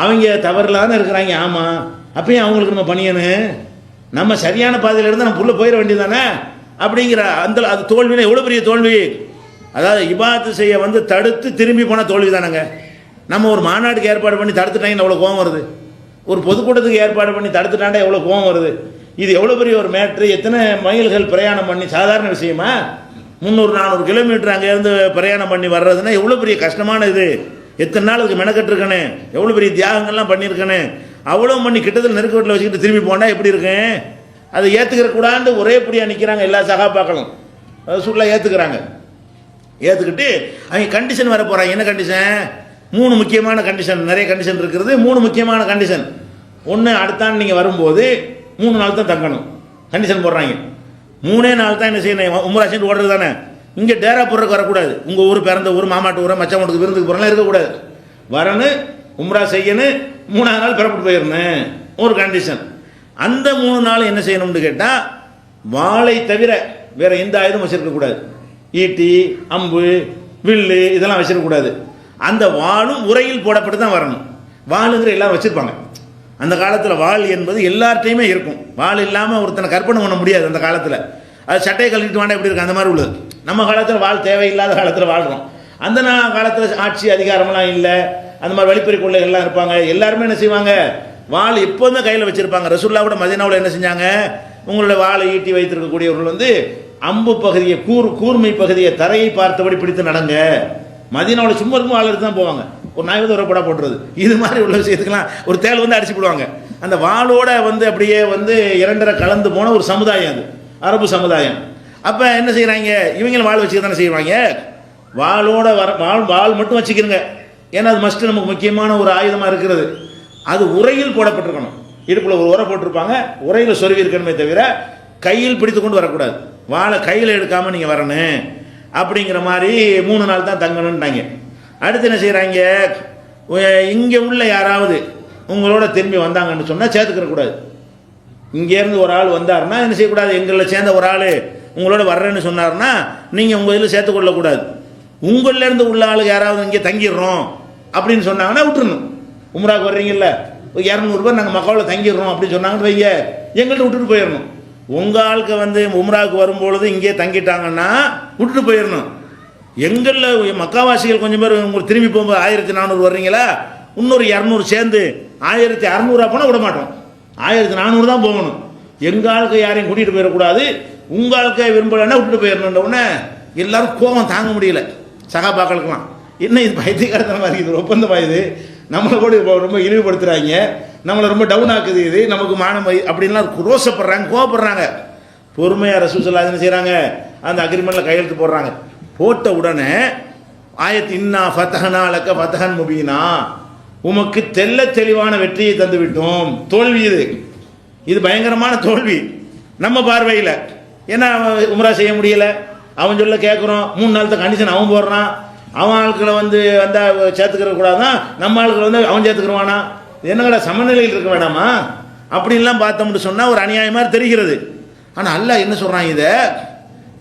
அவங்க தவறில் தானே இருக்கிறாங்க, ஆமாம், அப்பயும் அவங்களுக்கு நம்ம பணியணும், நம்ம சரியான பாதையில் இருந்தால் நம்ம புள்ள போயிட வேண்டியது தானே அப்படிங்கிற அந்த அது தோல்வினா எவ்வளோ பெரிய தோல்வி. அதாவது இபாதத்து செய்ய வந்து தடுத்து திரும்பி போனால் தோல்வி தானேங்க. நம்ம ஒரு மாநாட்டுக்கு ஏற்பாடு பண்ணி தடுத்துட்டாங்கன்னு எவ்வளோ கோவம் வருது, ஒரு பொதுக்கூட்டத்துக்கு ஏற்பாடு பண்ணி தடுத்துட்டாண்டா எவ்வளோ கோவம் வருது. இது எவ்வளோ பெரிய ஒரு மேட்ரு, எத்தனை மைல்கள் பிரயாணம் பண்ணி, சாதாரண விஷயமா 300-400 கிலோமீட்டர் அங்கேருந்து பிரயாணம் பண்ணி வர்றதுன்னா எவ்வளோ பெரிய கஷ்டமான இது, எத்தனை நாள் அதுக்கு மெனக்கட்டுருக்கனே, எவ்வளோ பெரிய தியாகங்கள்லாம் பண்ணியிருக்கனே, அவ்வளோ பண்ணி கிட்டத்தில் நெருக்கட்டில் வச்சுக்கிட்டு திரும்பி போனால் எப்படி இருக்கேன், அதை ஏற்றுக்கிற கூடாண்டு ஒரே படியாக நிற்கிறாங்க எல்லா சகாபாக்களும். ரசூலுல்லாஹ் ஏற்றுக்கிறாங்க. ஏற்றுக்கிட்டு அவங்க கண்டிஷன் வர போகிறாங்க. என்ன கண்டிஷன், 3 முக்கியமான கண்டிஷன், நிறைய கண்டிஷன் இருக்கிறது, 3 முக்கியமான கண்டிஷன். ஒன்று, அடுத்தாண்டு நீங்கள் வரும்போது 3 நாள் தான் தங்கணும், கண்டிஷன் போடுறாங்க. 3 நாள் தான் என்ன செய்யணும், உம்ரா செஞ்சு ஓடுறது தானே, இங்கே டேரா போடுறதுக்கு வரக்கூடாது, உங்கள் ஊர் பிறந்த ஊர் மாமாட்டு ஊரை மச்சம் வீட்டுக்கு விருந்துக்கு போகிறலாம் இருக்கக்கூடாது, வரணும் உம்ரா செய்யணும், 3ஆவது நாள் பிறப்பிட்டு போயிடணும், ஒரு கண்டிஷன். அந்த 3 நாள் என்ன செய்யணும்னு கேட்டால் வாளை தவிர வேறு எந்த ஆயுதம் வச்சிருக்கக்கூடாது, ஈட்டி அம்பு வில்லு இதெல்லாம் வச்சிருக்கக்கூடாது. அந்த வாளும் உரையில் போடப்பட்டு தான் வரணும். வாளுங்கிற எல்லாரும் வச்சுருப்பாங்க. அந்த காலத்தில் வாள் என்பது எல்லார்ட்டையுமே இருக்கும். வாள் இல்லாமல் ஒருத்தனை கற்பனை பண்ண முடியாது அந்த காலத்தில். அது சட்டையை கழட்டிட்டு வேண்டாம் எப்படி இருக்குது அந்த மாதிரி உள்ளது. நம்ம காலத்தில் வாள் தேவையில்லாத காலத்தில் வாழ்கிறோம். அந்த காலத்தில் ஆட்சி அதிகாரம்லாம் இல்லை, அந்த மாதிரி வழிப்பறி கொள்ளைகள்லாம் இருப்பாங்க. எல்லாருமே என்ன செய்வாங்க, வாள் எப்போதுமே கையில் வச்சுருப்பாங்க. ரசூலுல்லாஹ் கூட மதீனாவில் என்ன செஞ்சாங்க, உங்களோட வாளை ஈட்டி வைத்திருக்கக்கூடியவர்கள் வந்து அம்பு பகுதியை கூர்மை பகுதியை தரையை பார்த்தபடி பிடித்து நடங்க. மதீனாவில் சும்மா இருக்கும் வாள் எடுத்து தான் போவாங்க. ஒரு நாய் வந்து ஒரு படா போட்டுறது, இது மாதிரி உள்ள விஷயத்துக்கெல்லாம் ஒரு தேள் வந்து அடிச்சு போடுவாங்க. அந்த வாளோட வந்து அப்படியே வந்து இரண்டரை கலந்து போன ஒரு சமுதாயம் அது, அரபு சமுதாயம். அப்போ என்ன செய்கிறாங்க, இவங்களும் வாள் வச்சுக்க தானே செய்வாங்க. வாளோட வாள் மட்டும் வச்சுக்கிறங்க, ஏன்னா அது மஸ்ட்டு நமக்கு முக்கியமான ஒரு ஆயுதமாக இருக்கிறது. அது உரையில் போடப்பட்டிருக்கணும். இடுப்பில் ஒரு உரை போட்டிருப்பாங்க, உரையில் சொருவி இருக்கணுமே தவிர கையில் பிடித்து கொண்டு வரக்கூடாது. வாழை கையில் எடுக்காமல் நீங்கள் வரணும் அப்படிங்கிற மாதிரி 3 நாள் தான் தங்கணுன்ட்டாங்க. அடுத்து என்ன செய்கிறாங்க, இங்கே உள்ள யாராவது உங்களோட திரும்பி வந்தாங்கன்னு சொன்னால் சேர்த்துக்கிறக்கூடாது. இங்கேருந்து ஒரு ஆள் வந்தாருன்னா என்ன செய்யக்கூடாது, எங்களில் சேர்ந்த ஒரு ஆள் உங்களோட வர்றேன்னு சொன்னார்னா நீங்கள் உங்கள் இதில் சேர்த்துக்கொள்ளக்கூடாது. உங்களில் இருந்து உள்ள ஆளுங்க யாராவது இங்கே தங்கிடுறோம் அப்படின்னு சொன்னாங்கன்னா விட்டுருணும். உம்ராவுக்கு வர்றீங்கல்ல, 200 பேர் நாங்கள் மக்காவில் தங்கிடுறோம் அப்படின்னு சொன்னாங்கன்னு வைங்க, எங்கள்கிட்ட விட்டுட்டு போயிடணும். உங்கள் ஆளுக்கு வந்து உம்ராவுக்கு வரும்பொழுது இங்கே தங்கிட்டாங்கன்னா விட்டுட்டு போயிடணும். எங்களில் மக்காவாசிகள் கொஞ்சம் பேர் உங்களுக்கு திரும்பி போகும்போது 1400 வர்றீங்களா, இன்னொரு 200 சேர்ந்து 1600 போனால் விட மாட்டோம். 1400 தான் போகணும். எங்கள் ஆளுக்கு யாரையும் கூட்டிகிட்டு போயிடக்கூடாது. உங்கள் ஆளுக்கு விரும்பலைன்னா விட்டுட்டு போயிடணுன்ற உடனே எல்லாரும் கோபம் தாங்க முடியல. சகாபாக்களுக்கெல்லாம் என்ன இது பைத்தியக்காரத்தன மாதிரி இது ஒப்பந்தமாக, இது நம்மளை கூட ரொம்ப இழிவுபடுத்துகிறாங்க, நம்மளை ரொம்ப டவுன் ஆக்குது, இது நமக்கு மானம் அப்படின்லாம் ரோசப்படுறாங்க, கோவப்படுறாங்க. பொறுமையாக ரசூல் ஸல்லல்லாஹு அலைஹி வஸல்லம் என்ன செய்கிறாங்க, அந்த அக்ரிமெண்ட்டில் கையெழுத்து போடுறாங்க. போட்ட உடனே ஆயத் இன்னா ஃபதஹ்னா லக ஃபதஹன் முபீனா, உமக்கு தெல்ல தெளிவான வெற்றியை தந்து விட்டோம். தோல்வி இது பயங்கரமான தோல்வி நம்ம பார்வையில். ஏன்னா உம்ரா செய்ய முடியல, அவன் சொல்ல கேட்குறோம், 3 நாள் கண்டிஷன் அவன் போடுறான், அவன் ஆட்களை வந்து வந்தால் சேர்த்துக்கிற கூடாதான், நம்ம ஆட்களை வந்து அவன் சேர்த்துக்கிறவானா, என்னங்கடா சமநிலையில் இருக்க வேணாமா அப்படின்லாம் பார்த்தோம்னு சொன்னால் ஒரு அநியாயமாக தெரிகிறது. ஆனால் அல்லாஹ் என்ன சொல்கிறான்,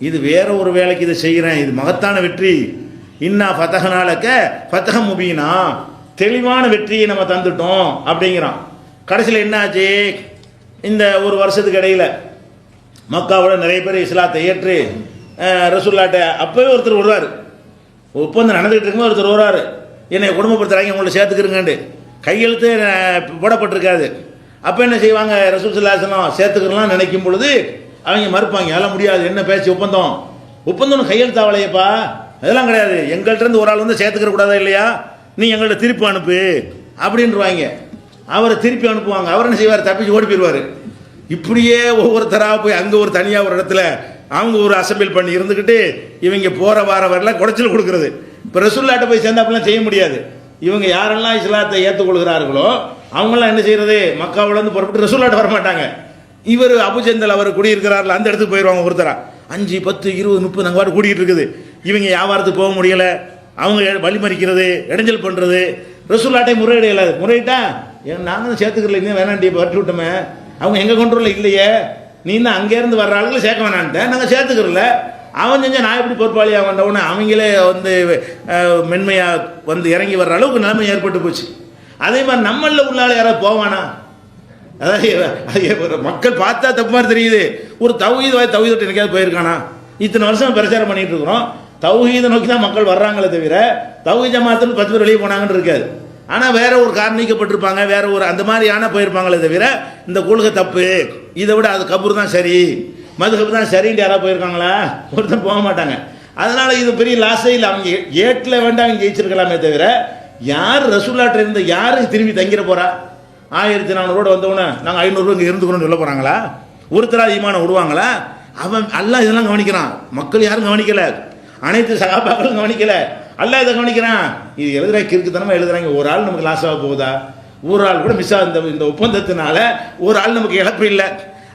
இது வேற ஒரு வேலைக்கு இதை செய்கிறேன், இது மகத்தான வெற்றி. இன்னா ஃபதஹ்னா லக ஃபதஹம் முபீனா, தெளிவான வெற்றியை நம்ம தந்துட்டோம் அப்படிங்கிறான். கடைசியில் என்ன ஆச்சு, இந்த ஒரு வருஷத்துக்கு இடையில் மக்காவோட நிறைய பேர் இஸ்லாத்தை ஏற்று ரசூலுல்லாஹ்ட்ட அப்போவே ஒருத்தர் வருவார், ஒப்பந்தம் நடந்துகிட்டு இருக்கும்போது ஒருத்தர் வருவார், என்னை குடும்பப்படுத்துகிறாங்க உங்களை சேர்த்துக்கிறங்கண்டு கையெழுத்து போடப்பட்டிருக்காது. அப்போ என்ன செய்வாங்க, ரசூல் ஸல்லல்லாஹு அலைஹி வஸல்லம் சேர்த்துக்கிறலாம் நினைக்கும் பொழுது அவங்க மறுப்பாங்க, அதெல்லாம் முடியாது, என்ன பேச்சு ஒப்பந்தம் கையெழுத்தாவலையப்பா, அதெல்லாம் கிடையாது, எங்கள்கிட்ட இருந்து ஒரு ஆள் வந்து சேர்த்துக்கிற கூடாதா இல்லையா, நீ எங்கள்கிட்ட திருப்பி அனுப்பு அப்படின்ட்டுருவாங்க. அவரை திருப்பி அனுப்புவாங்க. அவர் என்ன செய்வார், தப்பிச்சு ஓடி போயிடுவார். இப்படியே ஒவ்வொருத்தராக போய் அங்கே ஒரு தனியாக ஒரு இடத்துல அவங்க ஒரு அசம்பிள் பண்ணி இருந்துக்கிட்டு இவங்க போகிற வார வரலாம் குடைச்சல் கொடுக்குறது. இப்போ ரசூலுல்லாஹ்ட்ட போய் சேர்ந்து அப்படிலாம் செய்ய முடியாது. இவங்க யாரெல்லாம் இஸ்லாத்தை ஏற்றுக்கொள்கிறார்களோ அவங்களாம் என்ன செய்கிறது, மக்காவிலேருந்து புறப்பட்டு ரசூலுல்லாஹ்ட்ட வரமாட்டாங்க. இவர் அபுஜந்தல் அவர் குடியிருக்கிறார்கள், அந்த இடத்துக்கு போயிடுவாங்க. ஒருத்தரா 5, 10, 20, 30 நாங்கள் பாட்டு கூட்டிகிட்டு இருக்குது. இவங்க வியாபாரத்துக்கு போக முடியலை, அவங்க வழிமறிக்கிறது, இடைஞ்சல் பண்ணுறது. ரசூலுல்லாஹ்ட்ட முறையிடையலை, முறையிட்டா நாங்கள் தான் சேர்த்துக்கல, இன்னும் வேணாண்டி வரட்டி விட்டோமே, அவங்க எங்கள் கொண்டூரில் இல்லையே, நீ தான் அங்கேருந்து வர்ற ஆளுங்களை சேர்க்க வேணான்ட்டேன், நாங்கள் சேர்த்துக்கிறல. அவன் செஞ்சால் நான் எப்படி பொறுப்பாளியாக வந்தவொடனே அவங்களே வந்து மென்மையாக வந்து இறங்கி வர்ற அளவுக்கு நிலைமை ஏற்பட்டு போச்சு. அதே மாதிரி நம்மளில் உள்ளால் யாராவது போவானா, அதாவது மக்கள் பார்த்தா தப்பு மாதிரி தெரியுது. ஒரு தௌஹீத் எனக்காவது போயிருக்கானா, இத்தனை வருஷம் பிரச்சாரம் பண்ணிட்டு இருக்கிறோம், தௌஹீதை நோக்கி தான் மக்கள் வர்றாங்களே தவிர தௌஹீத் ஜமாத்தில் 10 பேர் வெளியே போனாங்கன்னு இருக்காது. ஆனால் வேற ஒரு காரணிக்கப்பட்டிருப்பாங்க, வேற ஒரு அந்த மாதிரியான போயிருப்பாங்களே தவிர இந்த கொள்கை தப்பு, இதை விட அது கபூர் தான் சரி, மதுஹப் தான் சரின்னு யாராவது போயிருக்காங்களா, ஒருத்தர் போக மாட்டாங்க. அதனால இது பெரிய லாஸே இல்லை. அவங்க ஏட்டில் வேண்டாம் அவங்க ஜெயிச்சிருக்கலாமே தவிர யார் ரசூலுல்லாஹ்ட்ட இருந்து யாருக்கு திரும்பி தங்கிட போறா, 1400 வந்தவொடனே நாங்கள் 500 இங்கே இருந்துக்கணும்னு சொல்ல போகிறாங்களா, ஒருத்தராக ஈமானை விடுவாங்களா? அவன் அல்லாஹ் இதெல்லாம் கவனிக்கிறான். மக்கள் யாரும் கவனிக்கல, அனைத்து சகாபாக்களும் கவனிக்கல, அல்லாஹ் இதை கவனிக்கிறான். இது எழுதுறாங்க, கிறுக்குத்தனமாக எழுதுறாங்க. ஒரு ஆள் நமக்கு லாஸ் ஆக போகுதா, ஒரு ஆள் கூட மிஸ் ஆகுது. இந்த ஒப்பந்தத்தினால ஒரு ஆள் நமக்கு இழப்பு இல்லை.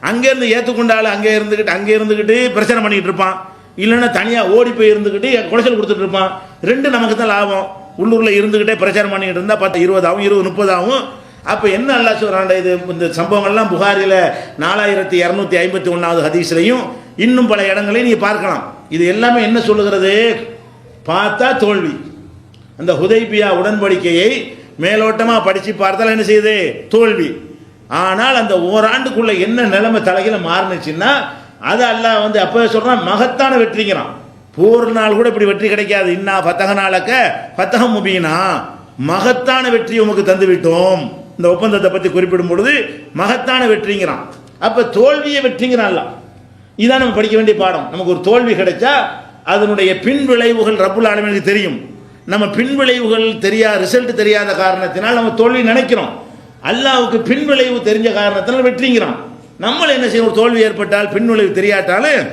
அங்கேருந்து ஏற்றுக்கொண்டாலும் அங்கே இருந்துக்கிட்டு பிரச்சனை பண்ணிக்கிட்டு இருப்பான், இல்லைன்னா தனியாக ஓடி போய் இருந்துக்கிட்டு குடைச்சல் கொடுத்துட்டு இருப்பான். 2 நமக்கு தான் லாபம். உள்ளூரில் இருந்துக்கிட்டே பிரச்சாரம் பண்ணிக்கிட்டு இருந்தால் 10, 20 ஆகும், 20, 30 ஆகும். அப்போ என்ன அல்லாஹ் சொல்கிறான், இது இந்த சம்பவங்கள்லாம் புகாரில் 4251வது ஹதீஸ்லையும் இன்னும் பல இடங்களையும் நீங்கள் பார்க்கலாம். இது எல்லாமே என்ன சொல்லுகிறது, பார்த்தா தோல்வி. அந்த ஹுதைபியா உடன்படிக்கையை மேலோட்டமாக படித்து பார்த்தால் என்ன செய்யுது, தோல்வி. ஆனால் அந்த ஓராண்டுக்குள்ள என்ன நிலைமை தலையில மாறுனுச்சுன்னா அது அல்லாஹ் வந்து அப்போ சொல்கிறான் மகத்தான வெற்றிங்கிறான். போர் நாள் கூட இப்படி வெற்றி கிடைக்காது. இன்னா ஃபதஹ்னா லக ஃபதஹம் முபீனா, மகத்தான வெற்றி உமக்கு தந்து விட்டோம். இந்த ஒப்பந்தத்தை பற்றி குறிப்பிடும் பொழுது மகத்தான வெற்றிங்கிறான். அப்போ தோல்வியை வெற்றிங்கிறான் அல்லாஹ். இதான் நம்ம படிக்க வேண்டிய பாடம். நமக்கு ஒரு தோல்வி கிடைச்சா அதனுடைய பின் விளைவுகள் ரப்புல் ஆலமீனுக்கு தெரியும். நம்ம பின் விளைவுகள் ரிசல்ட் தெரியாத காரணத்தினால் நம்ம தோல்வி நினைக்கிறோம். அல்லாஹ்வுக்கு பின் விளைவு தெரிஞ்ச காரணத்தினால் வெற்றிங்கிறான். நம்மள என்ன செய்யணும், ஒரு தோல்வி ஏற்பட்டால் பின் விளைவு தெரியாட்டாலும்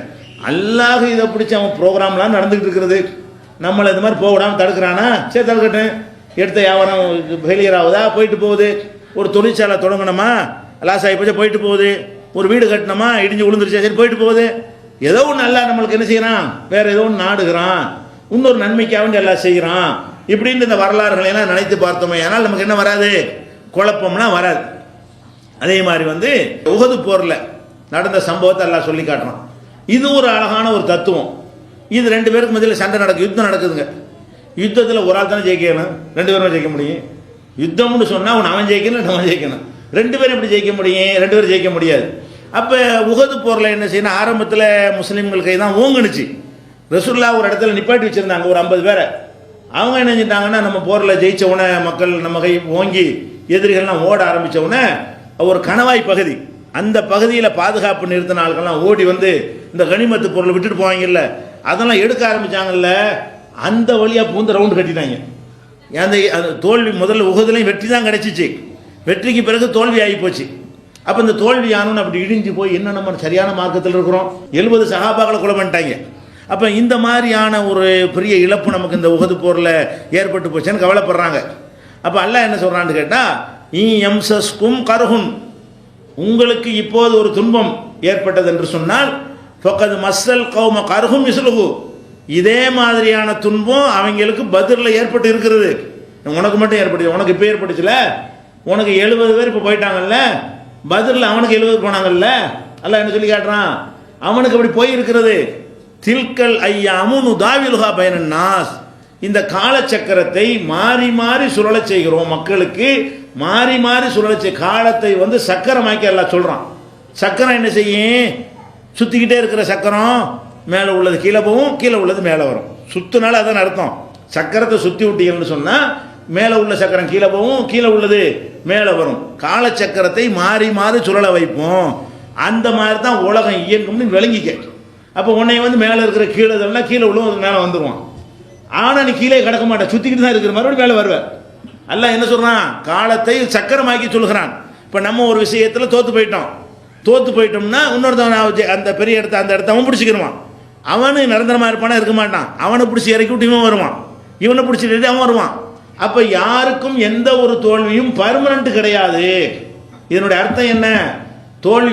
அல்லாஹ் இதை பிடிச்சி அவன் ப்ரோக்ராம்லாம் நடந்துகிட்டு இருக்கிறது. நம்மளை இந்த மாதிரி போக விடாமல் தடுக்கிறானா, சரி தடுக்கட்டும். எடுத்த வியாபாரம் ஃபெயிலியர் ஆகுதா, போயிட்டு போகுது. ஒரு தொழிற்சாலை தொடங்கணுமா, லாஸ் ஆகி போச்சா, போயிட்டு போகுது. ஒரு வீடு கட்டணுமா, இடிஞ்சு விழுந்துருச்சா, சரி போயிட்டு போகுது. ஏதோ ஒன்று நல்லா நம்மளுக்கு என்ன செய்யறான், வேற ஏதோ ஒன்று நாடுகிறான், இன்னொரு நன்மைக்காக வேண்டி எல்லாம் செய்கிறான். இப்படின்னு இந்த வரலாறுகளை எல்லாம் நினைத்து பார்த்தோமே ஆனால் நமக்கு என்ன வராது, குழப்பம்லாம் வராது. அதே மாதிரி வந்து உஹது போரில் நடந்த சம்பவத்தை எல்லாம் சொல்லி காட்டுறான். இது ஒரு அழகான ஒரு தத்துவம். இது 2 பேருக்கு மத்தியில் சண்டை யுத்தம் நடக்குதுங்க. யுத்தத்தில் ஒரு ஆள் தானே ஜெயிக்கணும், 2 பேரும் ஜெயிக்க முடியும். யுத்தம்னு சொன்னால் அவன் ஜெயிக்கணும், அவன் ஜெயிக்கணும். 2 பேரும் எப்படி ஜெயிக்க முடியும்? 2 பேரும் ஜெயிக்க முடியாது. அப்போ உஹது போரில் என்ன செய்யணும், ஆரம்பத்தில் முஸ்லீம்கள் கை தான் ஓங்குனுச்சு. ரசூலுல்லாஹ் ஒரு இடத்துல நிப்பாட்டி வச்சுருந்தாங்க ஒரு 50 பேரை. அவங்க என்ன செஞ்சிட்டாங்கன்னா, நம்ம போரில் ஜெயிச்ச உடனே மக்கள் நம்ம கை ஓங்கி எதிரிகள்லாம் ஓட ஆரம்பித்த உடனே ஒரு கணவாய் பகுதி, அந்த பகுதியில் பாதுகாப்பு நிறுத்தின ஆட்கள்லாம் ஓடி வந்து இந்த கனிமத்து பொருளை விட்டுட்டு போவாங்கல்ல, அதெல்லாம் எடுக்க ஆரம்பித்தாங்கல்ல, அந்த வழியாக பூந்து ரவுண்டு கட்டிட்டாங்க. அந்த தோல்வி முதல்ல உஹதுலையும் வெற்றி தான் கிடச்சிச்சு, வெற்றிக்கு பிறகு தோல்வி ஆகி போச்சு. அப்போ இந்த தோல்வி ஆனோன்னு அப்படி இடிஞ்சு போய் என்ன நம்ம சரியான மார்க்கத்தில் இருக்கிறோம், 70 சஹாபாக்களை கொலை பண்ணிட்டாங்க. அப்போ இந்த மாதிரியான ஒரு பெரிய இழப்பு நமக்கு இந்த உஹது போரில் ஏற்பட்டு போச்சுன்னு கவலைப்படுறாங்க. அப்போ அல்லாஹ் என்ன சொல்கிறான்னு கேட்டால், எம்சஸ்கும் கருகுன், உங்களுக்கு இப்போது ஒரு துன்பம் ஏற்பட்டது என்று சொன்னால், ஃபக்கது மஸ்ஸல் கௌம கருகும் மிஸ்லுஹு, இதே மாதிரியான துன்பம் அவங்களுக்கு பத்ரில் ஏற்பட்டு இருக்கிறது. உனக்கு மட்டும் ஏற்பட்டுச்சு, உனக்கு இப்போ ஏற்பட்டுச்சுல, உனக்கு 70 பேர் இப்போ போயிட்டாங்கல்ல, பத்ரில் அவனுக்கு 70 போனாங்கல்ல, அல்லாஹ் என்ன சொல்லி காட்டுறான், அவனுக்கு அப்படி போயிருக்கிறது. தில்கல் ஐயாமு நுதாவிலுஹா பைனன் நாஸ், இந்த காலச்சக்கரத்தை மாறி மாறி சுழலச் செய்கிறோம், மக்களுக்கு மாறி மாறி சுழலச் காலத்தை வந்து சக்கரமாக்கி எல்லாம் சொல்கிறான். சக்கரம் என்ன செய்யும், சுற்றிக்கிட்டே இருக்கிற சக்கரம் மேலே உள்ளது கீழே போகும், கீழே உள்ளது மேலே வரும். சுற்றுனால அதான் அர்த்தம். சக்கரத்தை சுற்றி விட்டீங்கன்னு சொன்னால் மேலே உள்ள சக்கரம் கீழே போகும், கீழே உள்ளது மேலே வரும். காலச்சக்கரத்தை மாறி மாறி சுழல வைப்போம். அந்த மாதிரி தான் உலகம் இயங்கும்னு விளங்கிக்க. அப்போ உன்னை வந்து மேலே இருக்கிற கீழே இதெல்லாம் கீழே உள்ளவங்க மேலே வந்துடுவான். ஆனால் நீ கீழே கிடக்க மாட்டேன், சுற்றிக்கிட்டு தான் இருக்கிற மறுபடியும் மேலே வருவேன். அல்லாஹ் என்ன சொல்கிறான், காலத்தை சக்கரமாக்கி சொல்கிறான். இப்போ நம்ம ஒரு விஷயத்தில் தோற்று போயிட்டோம்னா இன்னொருத்தவன் அந்த பெரிய இடத்த அந்த இடத்த அவன் பிடிச்சிக்கிடுவான். அவனு நிரந்தரமாக இருப்பானா, இருக்க மாட்டான். அவனை பிடிச்சி இறக்கி விட்டு இவன் வருவான், இவனை பிடிச்சிட்டு அவன் வருவான். அப்போ யாருக்கும் எந்த ஒரு தோல்வியும் பர்மனண்ட் கிடையாது. இதனுடைய அர்த்தம் என்ன,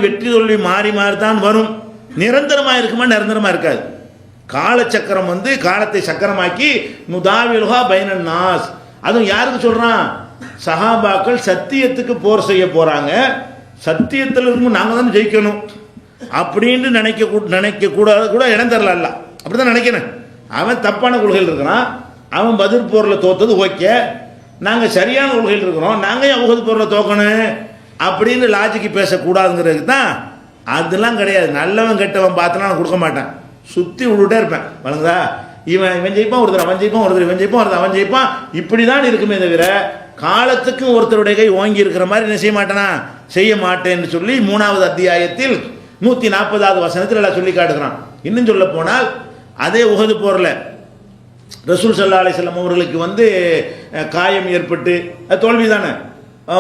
வெற்றி தோல்வி மாறி மாறி தான் வரும், நிரந்தரமாக இருக்குமா, நிரந்தரமாக இருக்காது. காலச்சக்கரம் வந்து காலத்தை சக்கரமாக்கி நுதாவிலுஹா பைனன் நாஸ், அதுவும் யாருக்கு சொல்கிறான், சஹாபாக்கள் சத்தியத்துக்கு போர் செய்ய போகிறாங்க, சத்தியத்தில் இருக்கும் நாங்கள் தான் ஜெயிக்கணும் அப்படின்னு நினைக்க கூடாது கூட இடம் தரல. அப்படி தான் நினைக்கிறேன். அவன் தப்பான கொள்கையில் இருக்கிறான், அவன் பதில் போரில் தோத்தது ஓகே, நாங்கள் சரியான கொள்கையில் இருக்கிறோம், நாங்கள் ஏன் உஹது போரில் தோக்கணும் அப்படின்னு லாஜிக்கு பேசக்கூடாதுங்கிறதுக்கு தான். அதெல்லாம் கிடையாது. நல்லவன் கெட்டவன் பார்த்தனா நான் கொடுக்க மாட்டேன், சுற்றி விட்டுட்டே இருப்பேன். வழங்குதா, இவன் ஜெயிப்பான், ஒருத்தர் அவன் ஜெயிப்பான், ஒருத்தர் இவன் ஜெயிப்பான், ஒருத்தர் அவன் ஜெயிப்பான், இப்படி தான் இருக்குமே தவிர காலத்துக்கும் ஒருத்தருடைய கை ஓங்கி இருக்கிற மாதிரி என்ன செய்ய மாட்டேனா, செய்ய மாட்டேன்னு சொல்லி 3வது அத்தியாயத்தில் 140வது வசனத்தில் எல்லாம் சொல்லி காட்டுகிறான். இன்னும் சொல்ல போனால் அதே உஹது போரில் ரசூல் ஸல்லல்லாஹு அலைஹி வஸல்லம் அவர்களுக்கு வந்து காயம் ஏற்பட்டு தோல்வி தானே,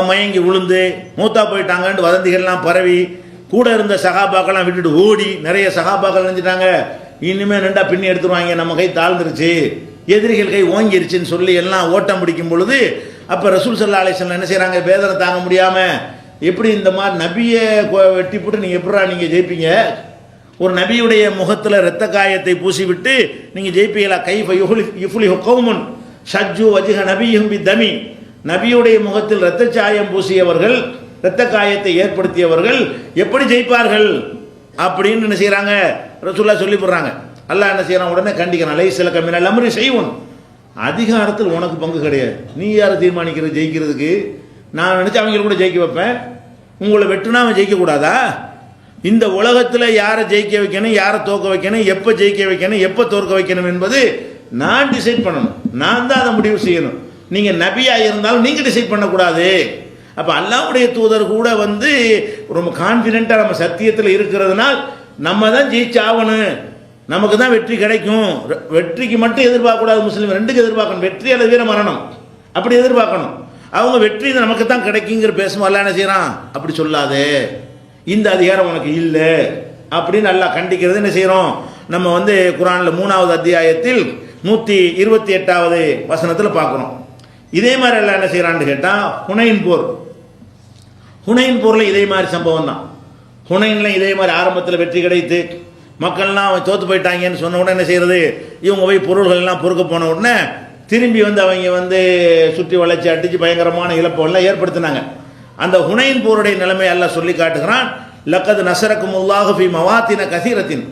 மயங்கி விழுந்து மூத்தா போயிட்டாங்கன்னு வதந்திகள்லாம் பரவி கூட இருந்த சகாபாக்கெல்லாம் விட்டுட்டு ஓடி நிறைய சகாபாக்கள் நினைச்சிட்டாங்க, இனிமேல் ரெண்டா பின்னி எடுத்துருவாங்க, நம்ம கை தாழ்ந்துருச்சு, எதிரிகள் கை ஓங்கிருச்சுன்னு சொல்லி எல்லாம் ஓட்டம் பிடிக்கும் பொழுது அப்போ ரசூல் ஸல்லல்லாஹு அலைஹி வஸல்லம் என்ன செய்கிறாங்க, வேதனை தாங்க முடியாமல், எப்படி இந்த மாதிரி நபியை வெட்டி போட்டு நீங்கள் எப்படா நீங்கள் ஜெயிப்பீங்க, ஒரு நபியுடைய முகத்தில் இரத்த காயத்தை பூசிவிட்டு நீங்கள் ஜெயிப்பீங்களா, கைஃப யுஃப்லிஹு கௌமுன் ஷஜ்ஜு வஜ்ஹ நபிய்ஹிம் பித்தமி, நபியுடைய முகத்தில் இரத்த சாயம் பூசியவர்கள், இரத்த காயத்தை ஏற்படுத்தியவர்கள் எப்படி ஜெயிப்பார்கள் அப்படின்னு என்ன செய்கிறாங்க, ரசூலுல்லாஹ் சொல்லி போடுறாங்க. அல்லாஹ் என்ன செய்கிறான், உடனே கண்டிக்கிறான், லைஸலக மினல் அம்ரி ஷைஉன், அதிகாரத்தில் உனக்கு பங்கு கிடையாது, நீ யாரை தீர்மானிக்கிறது ஜெயிக்கிறதுக்கு, நான் நினச்சி அவங்கள கூட ஜெயிக்க வைப்பேன், உங்களை வெட்டுனா அவன் ஜெயிக்கக்கூடாதா, இந்த உலகத்தில் யாரை ஜெயிக்க வைக்கணும், யாரை தோக்க வைக்கணும், எப்போ ஜெயிக்க வைக்கணும், எப்போ தோற்க வைக்கணும் என்பது நான் டிசைட் பண்ணணும், நான் தான் அதை முடிவு செய்யணும், நீங்கள் நபியாக இருந்தாலும் நீங்கள் டிசைட் பண்ணக்கூடாது. அப்போ அல்லாஹ்வுடைய தூதர் கூட வந்து ரொம்ப கான்ஃபிடென்ட்டாக நம்ம சத்தியத்தில் இருக்கிறதுனால் நம்ம தான் ஜெயிச்சாகணும், நமக்கு தான் வெற்றி கிடைக்கும், வெற்றிக்கு மட்டும் எதிர்பார்க்கக்கூடாது, முஸ்லீம் ரெண்டுக்கு எதிர்பார்க்கணும், வெற்றி அல்லது வீர மரணம் அப்படி எதிர்பார்க்கணும். அவங்க வெற்றி நமக்கு தான் கிடைக்குங்கிற பேசும்போது அல்லாஹ் என்ன செய்கிறான், அப்படி சொல்லாதே, இந்த அதிகாரம் உனக்கு இல்லை அப்படின்னு அல்லாஹ் கண்டிக்கிறது என்ன செய்கிறோம், நம்ம வந்து குர்ஆனில் 3வது அத்தியாயத்தில் 128வது வசனத்தில் பார்க்குறோம். இதே மாதிரி எல்லாம் என்ன செய்கிறான்னு கேட்டால் ஹுனைன் போரில் இதே மாதிரி சம்பவம் தான். ஹுனைனில் இதே மாதிரி ஆரம்பத்தில் வெற்றி கிடைத்து மக்கள்லாம் தோற்று போயிட்டாங்கன்னு சொன்ன உடனே என்ன செய்கிறது, இவங்க போய் பொருள்கள் எல்லாம் பொறுக்க போன உடனே திரும்பி வந்து அவங்க வந்து சுற்றி வளைச்சி அடித்து பயங்கரமான இழப்புகள்லாம் ஏற்படுத்தினாங்க. அந்த ஹுனைன் போருடைய நிலைமை எல்லாம் சொல்லி காட்டுகிறான். லக்கது நசரக்குமுல்லாஹு ஃபி மவாத்தின கசீரத்தின்,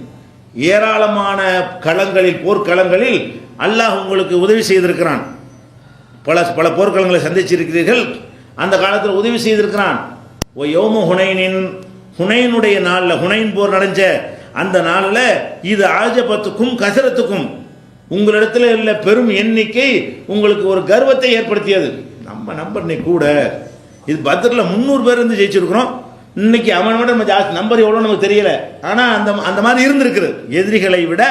ஏராளமான களங்களில், போர்க்களங்களில் அல்லாஹ் உங்களுக்கு உதவி செய்திருக்கிறான். பல பல போர்க்களங்களை சந்திச்சிருக்கிறீர்கள். அந்த காலத்தில் உதவி செய்திருக்கிறான். ஓ யோம ஹுனைனின், ஹுனைனுடைய நாளில், ஹுனைன் போர் நடந்த அந்த நாளில் இது ஆஜபத்துக்கும் கசரத்துக்கும், உங்களிடத்தில் உள்ள பெரும் எண்ணிக்கை உங்களுக்கு ஒரு கர்வத்தை ஏற்படுத்தியது. நம்ம நம்பர் இன்னைக்கு கூட, இது பத்ரில் 300 பேர் இருந்து ஜெயிச்சிருக்கிறோம். இன்னைக்கு அவனை விட நம்ம ஜாஸ்தி, நம்பர் எவ்வளோ நமக்கு தெரியல. ஆனால் அந்த மாதிரி இருந்திருக்குது. எதிரிகளை விட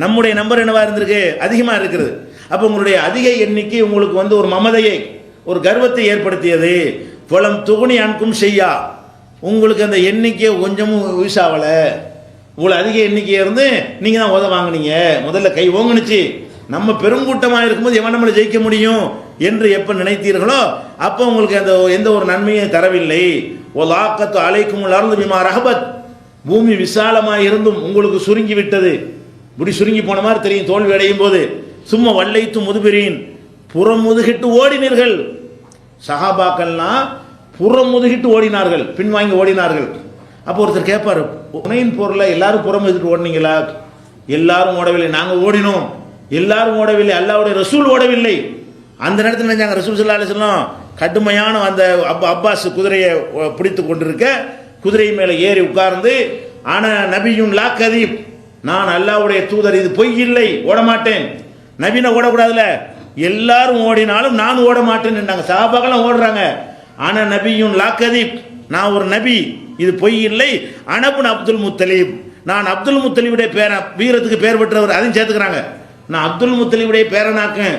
நம்முடைய நம்பர் என்னவா இருந்திருக்கு, அதிகமாக இருக்கிறது. அப்போ உங்களுடைய அதிக எண்ணிக்கை உங்களுக்கு வந்து ஒரு மமதையை, ஒரு கர்வத்தை ஏற்படுத்தியது. புலம் துகுனி அன்கும் செய்யா, உங்களுக்கு அந்த எண்ணிக்கை கொஞ்சமும் யூஸ் ஆகலை. இவ்வளோ அதிக எண்ணிக்கையை இருந்து நீங்கள் தான் வாங்கினீங்க, முதல்ல கை ஓங்குனுச்சு. நம்ம பெருங்கூட்டமாக இருக்கும்போது எவன் நம்மளை ஜெயிக்க முடியும் என்று எப்போ நினைத்தீர்களோ அப்போ உங்களுக்கு அந்த எந்த ஒரு நன்மையும் தரவில்லை. ஒரு ஆக்கத்து அலைக்கும் அருந்து பிமா ரஹபத், பூமி விசாலமாக இருந்தும் உங்களுக்கு சுருங்கி விட்டது. இப்படி சுருங்கி போன மாதிரி தெரியும் தோல்வி அடையும் போது. சும்மா வல்லைத்து முதுபிரின், புறம் முதுகிட்டு ஓடினீர்கள். சஹாபாக்கள்லாம் புறம் முதுகிட்டு ஓடினார்கள், பின்வாங்கி ஓடினார்கள். அப்போ ஒருத்தர் கேட்பார், ஹுனைன் போரில் எல்லாரும் புறம் முதுகிட்டு ஓடினீங்களா? எல்லாரும் ஓடவில்லை, நாங்கள் ஓடினோம். எல்லாரும் ஓடவில்லை, அல்லாஹ்வுடைய ரசூல் ஓடவில்லை. அந்த நேரத்தில் நினைச்சாங்க ரசூல் ஸல்லல்லாஹு அலைஹி வஸல்லம் கடுமையான அந்த அப்பாஸ் குதிரையை பிடித்து கொண்டிருக்க, குதிரை மேலே ஏறி உட்கார்ந்து, ஆனால் நபியும் லா கதீப், நான் அல்லாஹ்வுடைய தூதர், இது பொய் இல்லை, ஓடமாட்டேன். நபினை ஓடக்கூடாதுல, எல்லாரும் ஓடினாலும் நான் ஓட மாட்டேன்னு சஹாபாக்கெல்லாம் ஓடுறாங்க. ஆனால் நபியும் லா கதீப், நான் ஒரு நபி, இது பொய் இல்லை. அனபுன் அப்துல் முத்தலீப், நான் அப்துல் முத்தலீபுடைய பேரன், வீரத்துக்கு பேர் பெற்றவர், அதையும் சேர்த்துக்கிறாங்க. நான் அப்துல் முத்தலீபுடைய பேரனாக்கேன்,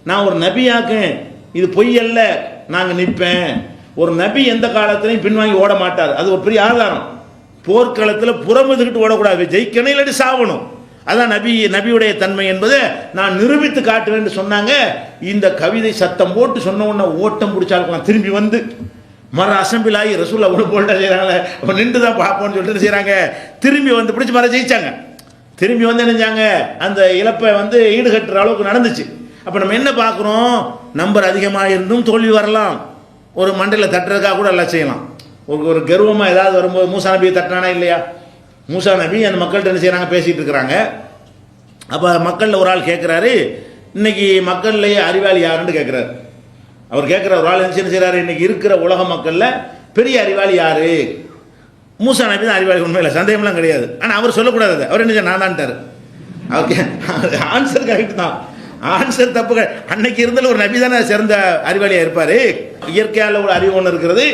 நான் ஒரு நபியாக்கேன், இது பொய் அல்ல, நாங்கள் நிற்பேன். ஒரு நபி எந்த காலத்திலையும் பின்வாங்கி ஓட மாட்டார். அது ஒரு பெரிய ஆதாரம். போர்க்களத்தில் புறமுதுகிட்டு ஓடக்கூடாது, ஜெயிக்கணும் இல்லாட்டி சாவணும். அதான் நபியுடைய தன்மை என்பதை நான் நிரூபித்து காட்டுவேன் சொன்னாங்க. இந்த கவிதை சத்தம் போட்டு சொன்ன உடனே ஓட்டம் பிடிச்சாலும் திரும்பி வந்து மர அசம்பிள் ஆகி ரசூல் அவ்வளோ போல்ட்டா செய்கிறாங்களே, அப்போ நின்று தான் பார்ப்போம்னு சொல்லிட்டு செய்கிறாங்க. திரும்பி வந்து பிடிச்சி மர ஜெயிச்சாங்க. திரும்பி வந்து நினைச்சாங்க அந்த இழப்பை வந்து ஈடுகட்டுற அளவுக்கு நடந்துச்சு. அப்போ நம்ம என்ன பார்க்குறோம், நம்பர் அதிகமாக இருந்தும் தோல்வி வரலாம். ஒரு மண்டையில் தட்டுறதுக்காக கூட எல்லாம் செய்யலாம். ஒரு கர்வமாக ஏதாவது வரும்போது மூசா நபியை தட்டினானா இல்லையா? மூசா நபி அந்த மக்கள்கிட்ட என்ன செய்கிறாங்க, பேசிகிட்டு இருக்கிறாங்க. அப்போ மக்களில் ஒரு ஆள் கேட்குறாரு, இன்னைக்கு மக்கள்லேயே அறிவாளி யாருன்னு கேட்குறாரு. அவர் கேட்குற ஒரு ஆள் என்ன செய்கிறாரு, இன்னைக்கு இருக்கிற உலக மக்களில் பெரிய அறிவாளி யாரு? மூசா நபி தான் அறிவாளி, உண்மையில் சந்தேகம்லாம் கிடையாது. ஆனால் அவர் சொல்லக்கூடாது, அவர் என்ன நான் தான்ட்டார். அவருக்கு ஆன்சர் கரெக்ட் தான், ஆன்சர் தப்பு. அன்னைக்கு இருந்தாலும் ஒரு நபி தானே சிறந்த அறிவாளியாக இருப்பார். இயற்கையால் ஒரு அறிவு ஒன்று இருக்கிறது,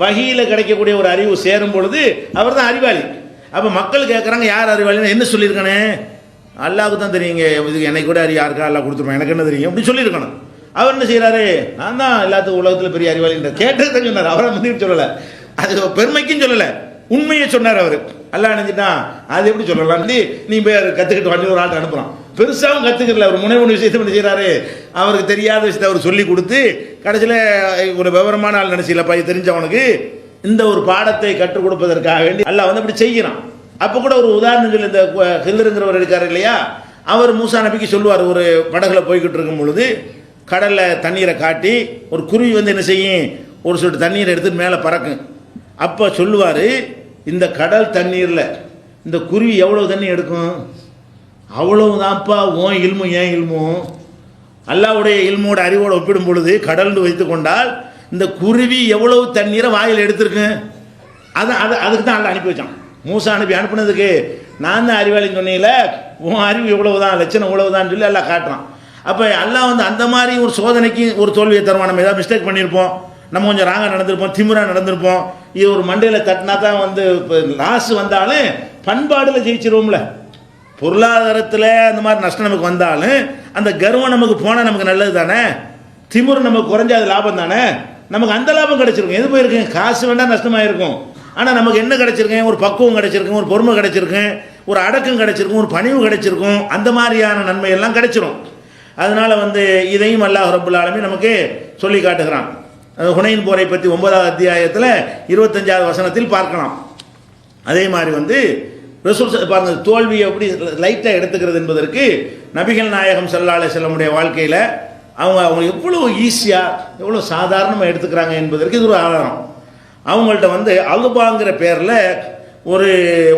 வகையில் கிடைக்கக்கூடிய ஒரு அறிவு சேரும் பொழுது அவர் தான் அறிவாளி. அப்போ மக்கள் கேட்குறாங்க யார் அறிவாளின்னு, என்ன சொல்லியிருக்கானே, அல்லாவுக்கு தான் தெரியுங்க, இதுக்கு என்னை கூட யாருக்கா அல்லா கொடுத்துருப்பேன், எனக்கு என்ன தெரியும் அப்படி சொல்லியிருக்கணும். அவர் என்ன செய்கிறாரு, நான் தான் எல்லாத்துக்கும் உலகத்தில் பெரிய அறிவாளின்ற கேட்டது தான் சொன்னார். அவரை வந்து சொல்லலை, அது பெருமைக்கும் சொல்லலை, உண்மையை சொன்னார். அவர் அல்லா நினைச்சிட்டான், அது எப்படி சொல்லலாம், நீ போய் கற்றுக்கிட்டு வந்து ஒரு ஆள் அனுப்புகிறான். பெருசாகவும் கற்றுக்கல, ஒரு முனைவொன்று விஷயத்தை என்ன செய்கிறாரு, அவருக்கு தெரியாத விஷயத்தை அவர் சொல்லி கொடுத்து கடைசியில் ஒரு விவரமான ஆள் நினச்சிலப்பா இது தெரிஞ்சவனுக்கு இந்த ஒரு பாடத்தை கற்றுக் கொடுப்பதற்காக வேண்டி அல்லா வந்து அப்படி செய்கிறான். அப்போ கூட ஒரு உதாரணம் சொல்லி, இந்த ஹில்லுங்கிறவர் இருக்கார் இல்லையா, அவர் மூசா நபிக்கு சொல்லுவார், ஒரு படகுல போய்கிட்டு இருக்கும் பொழுது கடலில் தண்ணீரை காட்டி ஒரு குருவி வந்து என்ன செய்யும், ஒரு சொட்டு தண்ணீரை எடுத்து மேலே பறக்கும். அப்போ சொல்லுவார், இந்த கடல் தண்ணீரில் இந்த குருவி எவ்வளோ தண்ணி எடுக்கும், அவ்வளவுதான்ப்பா உன் இல்மும் ஏன் இல்மும். அல்லாவுடைய இல்மோட அறிவோடு ஒப்பிடும் பொழுது கடல்னு வைத்து கொண்டால் இந்த குருவி எவ்வளவு தண்ணீரை வாயில் எடுத்திருக்கு. அதுக்கு தான் அல்லா அனுப்பி வச்சான். மூசா அனுப்பி அனுப்புனதுக்கு நான் தான் அறிவாளின்னு சொன்னீங்கள, உன் அறிவு இவ்வளவு தான், லட்சணம் இவ்வளவு தான் சொல்லி எல்லாம் காட்டுறான். அப்போ எல்லாம் வந்து அந்த மாதிரி ஒரு சோதனைக்கு ஒரு தோல்வியை தருவான். நம்ம ஏதாவது மிஸ்டேக் பண்ணியிருப்போம், நம்ம கொஞ்சம் ராங்காக நடந்திருப்போம், திமிராக நடந்திருப்போம். இது ஒரு மண்டையில் தட்டினா தான் வந்து லாஸ் வந்தாலும் பண்பாடில் ஜெயிச்சிருவோம்ல. பொருளாதாரத்தில் அந்த மாதிரி நஷ்டம் நமக்கு வந்தாலும் அந்த கர்வம் நமக்கு போனால் நமக்கு நல்லது தானே. திமிரு நமக்கு குறைஞ்ச அது லாபம் தானே. நமக்கு அந்த லாபம் கிடைச்சிருக்கும். எது போயிருக்கேன், காசு வேண்டாம் நஷ்டமாக இருக்கும். ஆனால் நமக்கு என்ன கிடைச்சிருக்கேன், ஒரு பக்குவம் கிடைச்சிருக்கும், ஒரு பொறுமை கிடைச்சிருக்கும், ஒரு அடக்கம் கிடைச்சிருக்கும், ஒரு பணிவு கிடைச்சிருக்கும். அந்த மாதிரியான நன்மை எல்லாம் கிடைச்சிரும். அதனால வந்து இதையும் அல்லாஹ் ரப்புல் ஆலமீன் நமக்கு சொல்லி காட்டுகிறான். ஹுனைன் போரை பற்றி 9வது அத்தியாயத்தில் 25வது வசனத்தில் பார்க்கலாம். அதே மாதிரி வந்து ரசூல் பாருங்க, தோல்வியை எப்படி லைட்டாக எடுத்துக்கிறது என்பதற்கு நபிகள் நாயகம் ஸல்லல்லாஹு அலைஹி வஸல்லம் வாழ்க்கையில் அவங்க எவ்வளோ ஈஸியாக எவ்வளோ சாதாரணமாக எடுத்துக்கிறாங்க என்பதற்கு இது ஒரு ஆதாரம். அவங்கள்ட்ட வந்து அலுபாங்கிற பேரில் ஒரு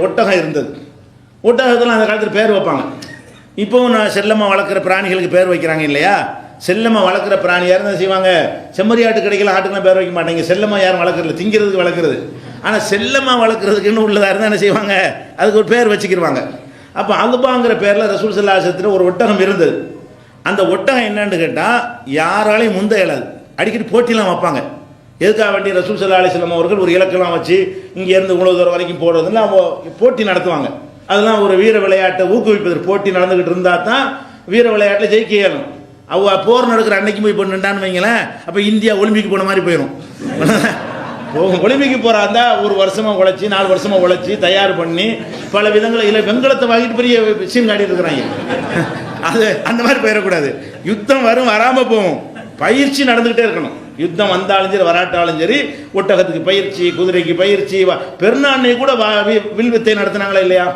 ஒட்டகம் இருந்தது. ஒட்டகத்தில் அந்த காலத்தில் பேர் வைப்பாங்க. இப்போவும் நான் செல்லமாக வளர்க்குற பிராணிகளுக்கு பேர் வைக்கிறாங்க இல்லையா? செல்லமாக வளர்க்குற பிராணி யாரும் தான் செய்வாங்க? செம்மறி ஆட்டு கிடைக்கல ஆட்டுக்கெல்லாம் பேர் வைக்க மாட்டாங்க. செல்லமாக யாரும் வளர்க்குறது, திங்கிறதுக்கு வளர்க்குறது. ஆனால் செல்லமாக வளர்க்குறதுக்குன்னு உள்ளதாக இருந்தால் என்ன செய்வாங்க? அதுக்கு ஒரு பேர் வச்சுக்கிடுவாங்க. அப்போ அல்பாங்கிற பேரில் ரசூல் ஸல்லல்லாஹு அலைஹி வஸல்லம் ஒரு ஒட்டகம் இருந்தது. அந்த ஒட்டகம் என்னன்னு கேட்டால் யாராலையும் முந்த இயலாது. அடிக்கடி போட்டிலாம் வைப்பாங்க. எதுக்காக வேண்டி? ரசூல் ஸல்லல்லாஹு அலைஹி வஸல்லம் அவர்கள் ஒரு இலக்கெல்லாம் வச்சு இங்கேருந்து இவ்வளோ தூரம் வரைக்கும் போடுறதுன்னு அவங்க போட்டி நடத்துவாங்க. அதெல்லாம் ஒரு வீர விளையாட்டை ஊக்குவிப்பதற்கு போட்டி நடந்துக்கிட்டு இருந்தால் தான் வீர விளையாட்டில் ஜெயிக்க இயலும். போர் நடக்கிற அன்னைக்கு போய் நின்றான்னு வைங்களேன், அப்போ இந்தியா ஒலிம்பிக் போன மாதிரி போயிடும். ஒலிம்பிக்கு போகிறாந்தா ஒரு வருஷமாக உழைச்சி 4 வருஷமாக உழைச்சி தயார் பண்ணி பல விதங்களை இல்லை வெங்கலத்தை வாங்கிட்டு பெரிய விஷயம் காட்டிட்டு இருக்கிறாங்க. அது அந்த மாதிரி போயிடக்கூடாது. யுத்தம் வரும், வராமல் போகும். பயிற்சி நடந்துக்கிட்டே இருக்கணும். யுத்தம் வந்தாலும் சரி வராட்டாலும் சரி ஒட்டகத்துக்கு பயிற்சி, குதிரைக்கு பயிற்சி. பெருநாண்ணை கூட வில்வித்தை நடத்தினாங்களா இல்லையா?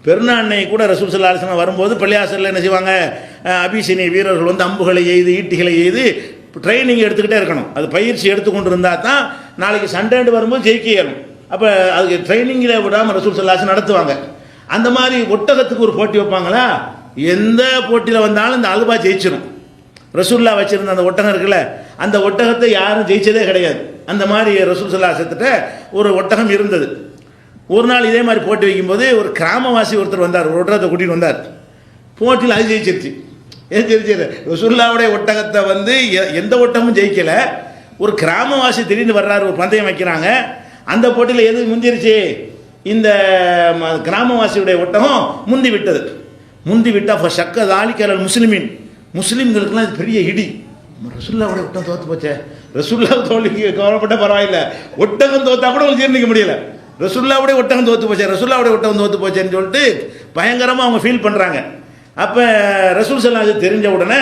பெருநாண்ணை கூட ரசூல் ஸல்லல்லாஹு அலைஹி வஸல்லம் வரும்போது பள்ளியாசலில் என்ன செய்வாங்க? அபிசீனிய வீரர்கள் வந்து அம்புகளை எய்து ஈட்டிகளை எய்து ட்ரைனிங் எடுத்துக்கிட்டே இருக்கணும். அது பயிற்சி எடுத்துக்கொண்டு இருந்தால் தான் நாளைக்கு சண்டேண்டு வரும்போது ஜெயிக்க இயலும். அப்போ அதுக்கு ட்ரைனிங்கில் விடாமல் ரசூல் ஸல்லல்லாஹு அலைஹி வஸல்லம் நடத்துவாங்க. அந்த மாதிரி ஒட்டகத்துக்கு ஒரு போட்டி வைப்பாங்களா? எந்த போட்டியில் வந்தாலும் இந்த அல்பா ஜெயிச்சிடும். ரசூல்லா வச்சிருந்த அந்த ஒட்டகம் இருக்குல்ல, அந்த ஒட்டகத்தை யாரும் ஜெயிச்சதே கிடையாது. அந்த மாதிரி ரசூல் ஸல்லல்லாஹு அலைஹி வஸல்லம் ஒரு ஒட்டகம் இருந்தது. ஒரு நாள் இதே மாதிரி போட்டி வைக்கும்போது ஒரு கிராமவாசி ஒருத்தர் வந்தார், ஒரு ஒட்டகத்தை கூட்டிகிட்டு வந்தார். போட்டியில் அது ஜெயிச்சிருச்சு. ஏன் ஜெயிச்சது? ரசூலுல்லாவுடைய ஒட்டகத்தை வந்து எந்த ஒட்டகமும் ஜெயிக்கலை. ஒரு கிராமவாசி திடீர்னு வர்றாரு, ஒரு பந்தயம் வைக்கிறாங்க. அந்த போட்டியில் எது முந்திருச்சு? இந்த கிராமவாசியுடைய ஒட்டகம் முந்தி விட்டது. முந்தி விட்டால் ஷக்க தாலிக்கல் முஸ்லிமின், முஸ்லீம்களுக்கெல்லாம் இது பெரிய இடி. ரசூலுல்லாவுடைய ஒட்டகம் தோற்று போச்சே. ரசூலுல்லா தோல்விக்கு கவலைப்பட்ட பரவாயில்லை, ஒட்டகம் தோத்தா கூட உங்களுக்கு ஜீர்ணிக்க முடியல. ரசூலுல்லாவுடைய ஒட்டகம் தோற்று போச்சே, ரசூலுல்லாவுடைய ஒட்டகம் தோற்று போச்சேன்னு சொல்லிட்டு பயங்கரமாக அவங்க ஃபீல் பண்ணுறாங்க. அப்போ ரசூல் ஸல்லல்லாஹு அலைஹி வஸல்லம் தெரிஞ்ச உடனே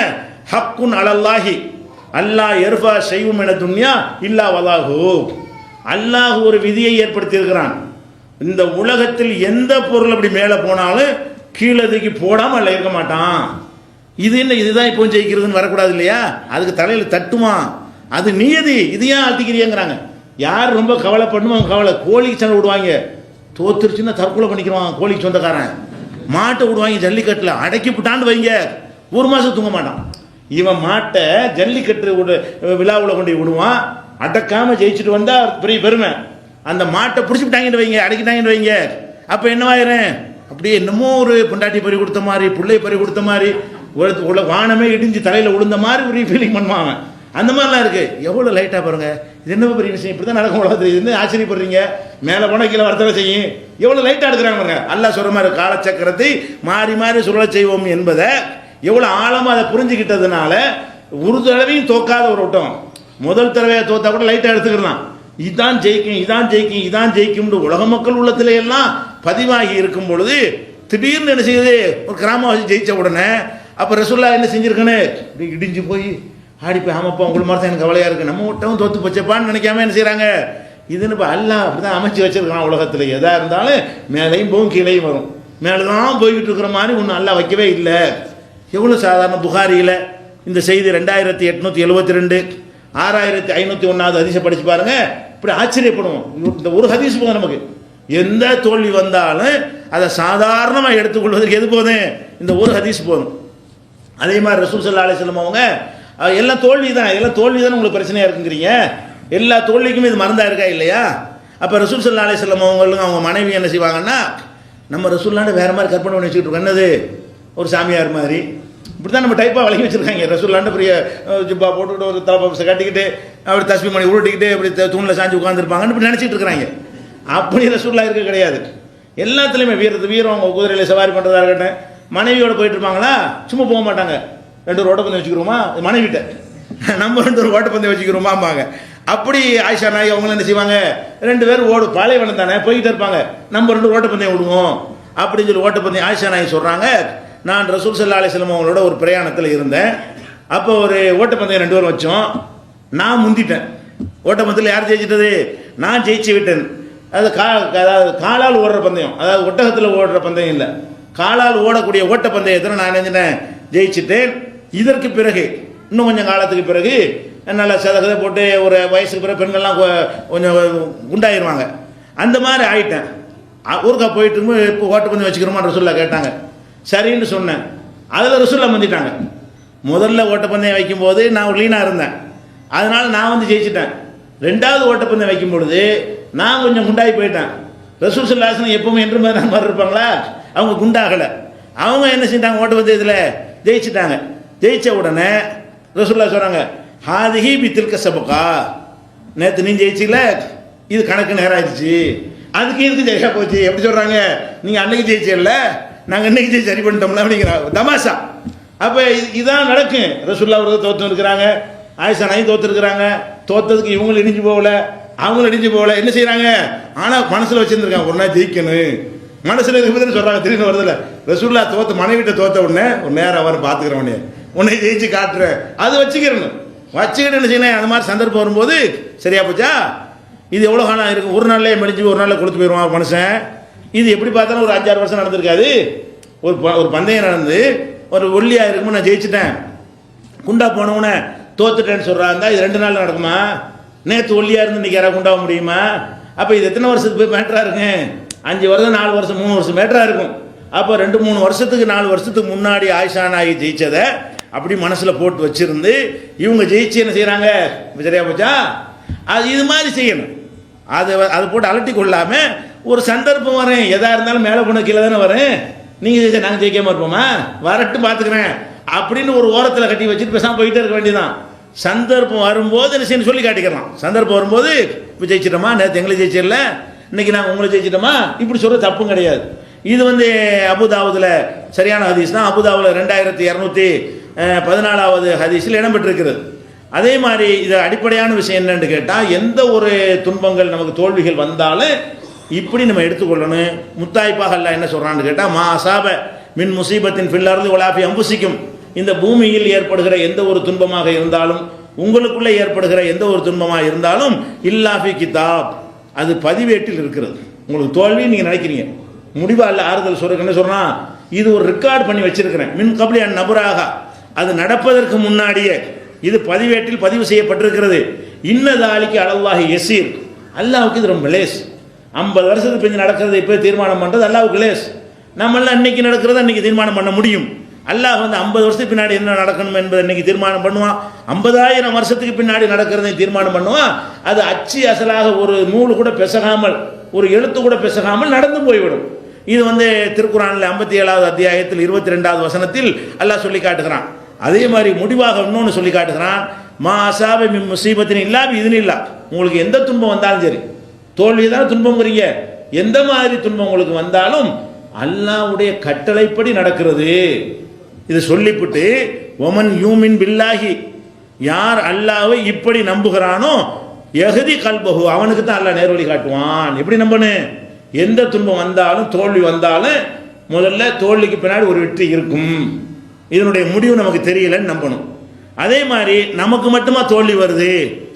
ஹக்குன் அலல்லாஹி அல்லாஹ் எர்ஃபா ஷைஉம் மின துன்யா இல்லா வலாஹு, அல்லாஹ் ஒரு விதியை ஏற்படுத்தி இருக்கிறான். இந்த உலகத்தில் எந்த பொருள் அப்படி மேலே போனாலும் கீழே தூக்கி போடாமல் அல்ல இருக்க மாட்டான். இது என்ன, இதுதான் இப்போ ஜெயிக்கிறதுன்னு வரக்கூடாது இல்லையா? அதுக்கு தலையில் தட்டுமா, அது நியதி. இது ஏன் ஆத்திக்கிறியங்கிறாங்க. யார் ரொம்ப கவலைப்படணுமோ அவங்க கவலை. கோழிக்கு சண்டை விடுவாங்க, தோத்துருச்சுன்னா தற்கொலை பண்ணிக்கிறான் கோழிக்கு சொந்தக்காரன். மாட்டை விடுவாங்க ஜல்லிக்கட்டில், அடக்கி விட்டான்னு வைங்க, 1 மாதம் தூங்க மாட்டான். இவன் மாட்டை ஜல்லிக்கட்டு விழாவில் கொண்டு விடுவான், அடக்காமல் ஜெயிச்சுட்டு வந்தால் பெரிய பெருமை. அந்த மாட்டை பிடிச்சி விட்டாங்கன்னு வைங்க, அடக்கிட்டாங்கன்னு வைங்க, அப்போ என்னவாயிரும்? அப்படியே என்னமோ ஒரு பொண்டாட்டி பறி கொடுத்த மாதிரி, பிள்ளை பறி கொடுத்த மாதிரி, உள்ள வானமே இடிஞ்சு தலையில் விழுந்த மாதிரி ஒரு ஃபீலிங் பண்ணுவாங்க. அந்த மாதிரிலாம் இருக்குது. எவ்வளோ லைட்டாக பாருங்கள். இது என்ன பெரிய விஷயம்? இப்படி தான் நடக்கும் உலகத்தில். இது என்ன ஆச்சரியப்படுறீங்க? மேலே போனால் கீழே வரத்தவை செய்யும். எவ்வளோ லைட்டாக எடுக்கிறாங்க பாருங்க. அல்லாஹ் சொல்கிற மாதிரி காலச்சக்கரத்தை மாறி மாறி சுழல் செய்வோம் என்பதை எவ்வளோ ஆழமாக அதை புரிஞ்சுக்கிட்டதுனால ஒரு தடவையும் தோக்காத ஒரு ஒட்டகம். முதல் தடவையை தோத்தா கூட லைட்டாக எடுத்துக்கலாம். இதான் ஜெயிக்கும், இதான் ஜெயிக்கும், இதான் ஜெயிக்கும்னு உலக மக்கள் உள்ளத்துல எல்லாம் பதிவாகி இருக்கும் பொழுது திடீர்னு என்ன செய்யுது? ஒரு கிராமவாசி ஜெயிச்ச உடனே அப்போ ரசூலுல்லாஹ் என்ன செஞ்சிருக்கேன்னு இப்படி இடிஞ்சு போய் ஆடி போய், ஆமாப்பா உங்களை மாதிரி தான் எனக்கு கவலையாக இருக்குது, நம்ம ஒட்டவும் தோற்று போச்சப்பான்னு நினைக்காம என்ன செய்கிறாங்க? இதுன்னு இப்போ அல்லாஹ் அப்படி தான் அமைச்சு வச்சிருக்கான். உலகத்தில் எதாக இருந்தாலும் மேலேயும் போகும் கீழேயும் வரும். மேலே தான் போய்கிட்டு இருக்கிற மாதிரி ஒன்றும் அல்லாஹ் வைக்கவே இல்லை. எவ்வளோ சாதாரண. புகாரியில் இந்த செய்தி 2872 6501 ஹதீஸை படித்து பாருங்கள். இப்படி ஆச்சரியப்படுவோம். இந்த ஒரு ஹதீஸ் போதும் நமக்கு. எந்த தோல்வி வந்தாலும் அதை சாதாரணமாக எடுத்துக்கொள்வதற்கு எது போதும்? இந்த ஒரு ஹதீஸ் போதும். அதே மாதிரி ரசூல் ஸல்லல்லாஹு அலைஹி வஸல்லம் அவங்க எல்லாம் தோல்வி தான், எல்லாம் தோல்வி தானே உங்களுக்கு பிரச்சனையாக இருக்குங்கிறீங்க. எல்லா தோல்விக்குமே இது மறந்தா இருக்கா இல்லையா? அப்போ ரசூல் ஸல்லல்லாஹு அலைஹி வஸல்லம் அவங்களுக்கு அவங்க மனைவி என்ன செய்வாங்கன்னா, நம்ம ரசூலுல்லாஹ்ட்ட வேறு மாதிரி கற்பனை பண்ணி வச்சுக்கிட்டு இருக்கோம். என்னது? ஒரு சாமியார் மாதிரி இப்படி தான் நம்ம டைப்பாக வழங்கி வச்சுருக்காங்க. ரசூலுல்லாஹ்ட்ட பெரிய ஜிப்பா போட்டுக்கிட்டு ஒரு தலப்பை கட்டிக்கிட்டு அப்படி தஸ்பீ பண்ணி உருட்டிக்கிட்டு அப்படி தூணில் சாஞ்சு உட்காந்துருப்பாங்கன்னு இப்படி நினச்சிட்டு இருக்கிறாங்க. அப்படி ரசூலுல்லாஹ் இருக்க கிடையாது. எல்லாத்துலேயுமே வீரம், அவங்க குதிரையில் சவாரி பண்ணுறதா இருக்கட்டும், மனைவியோடு போயிட்டு இருப்பாங்களா, சும்மா போக மாட்டாங்க. 2 ஓட்டப்பந்தயம் வச்சுக்கிறோமா மனைவிட்ட, நம்ம 2 ஓட்டப்பந்தயம் வச்சுக்கிறோமாம்பாங்க. அப்படி ஆயிஷா நாய் அவங்களும் என்ன செய்வாங்க? 2 பேரும் பாலைவனம் தானே போய்கிட்டே இருப்பாங்க, நம்ம 2 ஓட்டப்பந்தயம் விடுவோம் அப்படின்னு சொல்லி ஓட்டப்பந்தயம். ஆயிஷா நாய் சொல்கிறாங்க, நான் ரசூல் ஸல்லல்லாஹு அலைஹி வஸல்லம் அவங்களோட ஒரு பிரயாணத்தில் இருந்தேன். அப்போ ஒரு ஓட்டப்பந்தயம் 2 பேரும் வச்சோம். நான் முந்திட்டேன். ஓட்டப்பந்தயத்தில் யார் ஜெயிச்சிட்டது? நான் ஜெயிச்சு விட்டேன். அதாவது காலால் ஓடுற பந்தயம், அதாவது ஒட்டகத்தில் ஓடுற பந்தயம் இல்லை, காலால் ஓடக்கூடிய ஓட்ட பந்தயத்தில் நான் நினைச்சிட்டேன் ஜெயிச்சுட்டேன். இதற்கு பிறகு இன்னும் கொஞ்சம் காலத்துக்கு பிறகு நல்லா சதகதை போட்டு ஒரு வயசுக்கு பிறகு பெண்கள்லாம் கொஞ்சம் குண்டாயிருவாங்க. அந்த மாதிரி ஆயிட்டேன். ஊருக்கா போயிட்டு இருக்கும்போது இப்போ ஓட்டப்பந்தயம் வச்சுக்கிறோமா ரசூல்லா கேட்டாங்க. சரின்னு சொன்னேன். அதில் ரசூல்லா வந்துட்டாங்க. முதல்ல ஓட்டப்பந்தயம் வைக்கும்போது நான் ஒரு லீனாக இருந்தேன், அதனால் நான் வந்து ஜெயிச்சிட்டேன். ரெண்டாவது ஓட்டப்பந்தயம் வைக்கும் பொழுது நான் கொஞ்சம் குண்டாகி போயிட்டேன். ரசூல் ஸல்லல்லாஹு அலைஹி வஸல்லம் எப்பவுமே என்று மாதிரி இருப்பாங்களா, அவங்க குண்டாகலை. அவங்க என்ன செஞ்சாங்க, ஓட்டப்பந்தயத்தில் ஜெயிச்சிட்டாங்க. ஜெயித்த உடனே ரசூலுல்லாஹ் சொல்கிறாங்க, ஹாதிஹி பித்தில்க சபகா, நேற்று நீ ஜெயிச்சில, இது கணக்கு நேரம் ஆயிடுச்சு, அதுக்கு இதுக்கு ஜெயிச்சா போச்சு. எப்படி சொல்கிறாங்க, நீங்கள் அன்னைக்கு ஜெயிச்சில்ல, நாங்கள் இன்னைக்கு ஜெயிச்சு சரி பண்ணிட்டோம்ல அப்படிங்கிறாங்க. தமாஷா. அப்போ இதான் நடக்கும். ரசூலுல்லாஹ் அவர்கள் தோற்று இருக்கிறாங்க, ஆயிஷா நாயும் தோற்று இருக்கிறாங்க. தோற்றதுக்கு இவங்களும் இடிஞ்சு போகல, அவங்களும் இடிஞ்சு போகல. என்ன செய்கிறாங்க, ஆனால் மனசில் வச்சுருந்துருக்காங்க, ஒரு நாள் ஜெயிக்கணும். மனசில் இருக்குதுன்னு சொல்கிறாங்க. திடீர்னு வருதில்ல, ரசூலுல்லாஹ் தோற்று மனைவிட்ட தோற்ற உடனே ஒரு நேரம் அவர் பார்த்துக்கிறவனே, உன்னை ஜெயிச்சு காட்டுறேன், அது வச்சுக்கிறணும். வச்சுக்கிட்டு என்ன செய்யணும், அந்த மாதிரி சந்தர்ப்பம் வரும்போது சரியா போச்சா. இது எவ்வளோ காலம் இருக்கும், ஒரு நாள்லேயே மடிஞ்சு ஒரு நாளில் கொடுத்து போயிடுவான் மனுஷன். இது எப்படி பார்த்தாலும் ஒரு 5-6 வருஷம் நடந்திருக்காது. ஒரு பந்தயம் நடந்து ஒரு ஒல்லியாக இருக்கும்போது நான் ஜெயிச்சிட்டேன், குண்டா போனவுடனே தோத்துட்டேன்னு சொல்கிறாங்க. இது 2 நாள் நடக்குமா? நேற்று ஒல்லியாக இருந்து இன்றைக்கி யாராவது குண்டாக முடியுமா? அப்போ இது எத்தனை வருஷத்துக்கு போய் மேட்டராக இருக்குங்க? 5 வருஷம் 4 வருஷம் 3 வருஷம் மேட்டராக இருக்கும். அப்போ 2-3 வருஷத்துக்கு 4 வருஷத்துக்கு முன்னாடி ஆயிஷா நாயகி ஜெயிச்சதை அப்படி மனசில் போட்டு வச்சிருந்து இவங்க ஜெயிச்சு என்ன செய்கிறாங்க, சரியா போச்சா. அது இது மாதிரி செய்யணும். அது போட்டு அலட்டி கொள்ளாமல் ஒரு சந்தர்ப்பம் வரேன், எதாக இருந்தாலும் மேலே போன கீழே தானே வரேன். நீங்கள் ஜெயிச்சா நாங்கள் ஜெயிக்காமல் இருப்போமா, வரட்டு பார்த்துக்கிறேன் அப்படின்னு ஒரு ஓரத்தில் கட்டி வச்சுட்டு பேசாமல் போயிட்டே இருக்க வேண்டியதான். சந்தர்ப்பம் வரும்போது என்ன செய்யணும் சொல்லி காட்டிக்கலாம். சந்தர்ப்பம் வரும்போது இப்போ ஜெயிச்சிட்டோமா, நேற்று எங்களை ஜெயிச்சிடல, இன்னைக்கு நாங்கள் உங்களை ஜெயிச்சிட்டோமா, இப்படி சொல்கிற தப்பும் கிடையாது. இது வந்து அபுதாவுதில் சரியான ஹதீஸ் தான். அபுதாவுதில் 2214வது ஹதீஸில் இடம்பெற்றிருக்கிறது. அதே மாதிரி இது அடிப்படையான விஷயம் என்னன்னு கேட்டால், எந்த ஒரு துன்பங்கள் நமக்கு தோல்விகள் வந்தாலும் இப்படி நம்ம எடுத்துக்கொள்ளணும். முத்தாய்ப்பாக அல்லாஹ் என்ன சொல்கிறான்னு கேட்டால், மா அசாப மின் முசீபத்தின் ஃபில் வலாஃபி அம்புசிக்கும், இந்த பூமியில் ஏற்படுகிற எந்த ஒரு துன்பமாக இருந்தாலும், உங்களுக்குள்ளே ஏற்படுகிற எந்த ஒரு துன்பமாக இருந்தாலும், இல்லாஃபி கிதாப், அது பதிவேட்டில் இருக்கிறது. உங்களுக்கு தோல்வி நீங்கள் நினைக்கிறீங்க, முடிவா இல்லை ஆறுதல் சொல்றதுக்கு என்ன சொல்றான், இது ஒரு ரெக்கார்ட் பண்ணி வச்சிருக்கிறேன். மின் கப்லி அன் நபராக, அது நடப்பதற்கு முன்னாடியே இது பதிவேட்டில் பதிவு செய்யப்பட்டிருக்கிறது. இன்னதாலிக்கு அலல்லாஹி யசீர், அல்லாஹ்வுக்கு இது ரொம்ப லேஸ். 50 வருஷத்துக்கு பின்னாடி நடக்கிறது இப்போ தீர்மானம் பண்ணுறது அல்லாஹ்வுக்கு லேஸ். நம்மளாம் அன்னைக்கு நடக்கிறத அன்னைக்கு தீர்மானம் பண்ண முடியும். அல்லாஹ் வந்து 50 வருஷத்துக்கு பின்னாடி என்ன நடக்கணும் என்பதை இன்னைக்கு தீர்மானம் பண்ணுவான். 50,000 வருஷத்துக்கு பின்னாடி நடக்கிறதை தீர்மானம் பண்ணுவான். அது அச்சு அசலாக ஒரு நூல் கூட பெசகாமல், ஒரு எழுத்து கூட பெசகாமல் நடந்து போய்விடும். இது வந்து திருக்குறானில் 57வது அத்தியாயத்தில் 22வது வசனத்தில் அல்லாஹ் சொல்லி காட்டுகிறான். அதே மாதிரி முடிவாக இன்னொன்று சொல்லி காட்டுகிறான், மா அசாப மின் முசீபத்தின் இல்லாம இதுன்னு இல்லை, உங்களுக்கு எந்த துன்பம் வந்தாலும் சரி, தோல்வி தான் துன்பங்கிறீங்க, எந்த மாதிரி துன்பம் உங்களுக்கு வந்தாலும் அல்லாஹ்வுடைய கட்டளைப்படி நடக்கிறது. இது சொல்லிவிட்டு, ஒமன் யூமின் பில்லாஹி, யார் அல்லாஹ்வை இப்படி நம்புகிறானோ, யஹ்தி கல்பஹு, அவனுக்கு தான் அல்லாஹ் நேர்வழி காட்டுவான். எப்படி நம்பணும், எந்த துன்பம் வந்தாலும் தோல்வி வந்தாலும் முதல்ல தோல்விக்கு பின்னாடி ஒரு வெற்றி இருக்கும், இதனுடைய முடிவு நமக்கு தெரியலன்னு நம்பணும். அதே மாதிரி நமக்கு மட்டுமா தோல்வி வருது,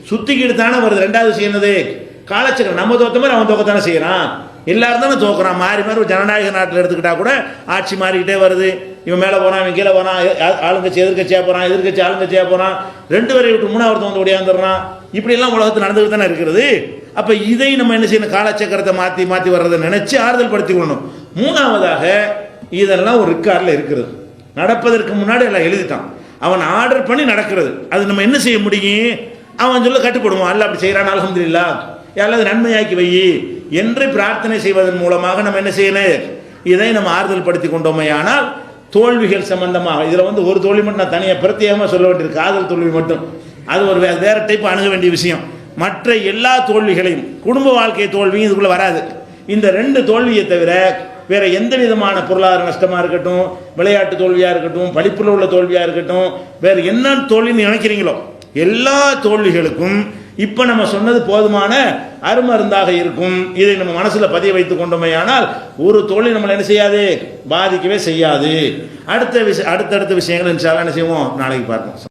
சுத்திக்கிட்டு தானே வருது. 2வது விஷயம் என்னது, காலச்சக்கரம். நம்ம தோத்த மாதிரி அவன் தோக்கத்தானே செய்யறான், எல்லாரும் தானே தோக்குறான். மாறி மாறி ஒரு ஜனநாயக நாட்டில் எடுத்துக்கிட்டா கூட ஆட்சி மாறிக்கிட்டே வருது. இவன் மேலே போறான், இவன் கீழே போறான், ஆளுங்கட்சி எதிர்கட்சியாக போறான், எதிர்கட்சி ஆளுங்கட்சியாக போறான், 2 பேரை விட்டு 3வது வந்து ஓடியாந்துடுறான். இப்படி எல்லாம் உலகத்தில் நடந்துகிட்டு தானே இருக்கிறது. அப்ப இதை நம்ம என்ன செய்யணும், காலச்சக்கரத்தை மாற்றி மாற்றி வர்றதை நினைச்சு ஆறுதல் படுத்திக்கொள்ளணும். 3வதாக இதெல்லாம் ஒரு ரெக்கார்டில் இருக்கிறது, நடப்பதற்கு முன்னாடி எல்லாம் எழுதிட்டான், அவன் ஆர்டர் பண்ணி நடக்கிறது. அது நம்ம என்ன செய்ய முடியும், அவன் சொல்ல கட்டுப்படுவான். அல்ல அப்படி செய்யறான், அல்ஹம்துலில்லாஹ், யாராவது நன்மையாக்கி வை என்று பிரார்த்தனை செய்வதன் மூலமாக நம்ம என்ன செய்யணும், இதை நம்ம ஆறுதல் படுத்தி கொண்டோமே. ஆனால் தோல்விகள் சம்பந்தமாக இதில் வந்து ஒரு தோல்வி மட்டும் நான் தனியாக பிரத்யேகமாக சொல்ல வேண்டியிருக்கு, காதல் தோல்வி மட்டும். அது ஒரு வேற டைப் அணுக வேண்டிய விஷயம். மற்ற எல்லா தோல்விகளையும், குடும்ப வாழ்க்கை தோல்வியும் இதுக்குள்ளே வராது. இந்த 2 தோல்வியை தவிர வேற எந்த விதமான பொருளாதார நஷ்டமாக இருக்கட்டும், விளையாட்டு தோல்வியாக இருக்கட்டும், படிப்பில் உள்ள தோல்வியாக இருக்கட்டும், வேறு என்ன தோல்வின்னு நினைக்கிறீங்களோ எல்லா தோல்விகளுக்கும் இப்போ நம்ம சொன்னது போதுமான அருமருந்தாக இருக்கும். இதை நம்ம மனசில் பதிய வைத்துக் கொண்டோமே ஆனால் ஒரு தோல்வி நம்மளை என்ன செய்யாது, பாதிக்கவே செய்யாது. அடுத்தடுத்த விஷயங்கள் இன்ஷா அல்லாஹ் என்ன செய்வோம், நாளைக்கு பார்ப்போம்.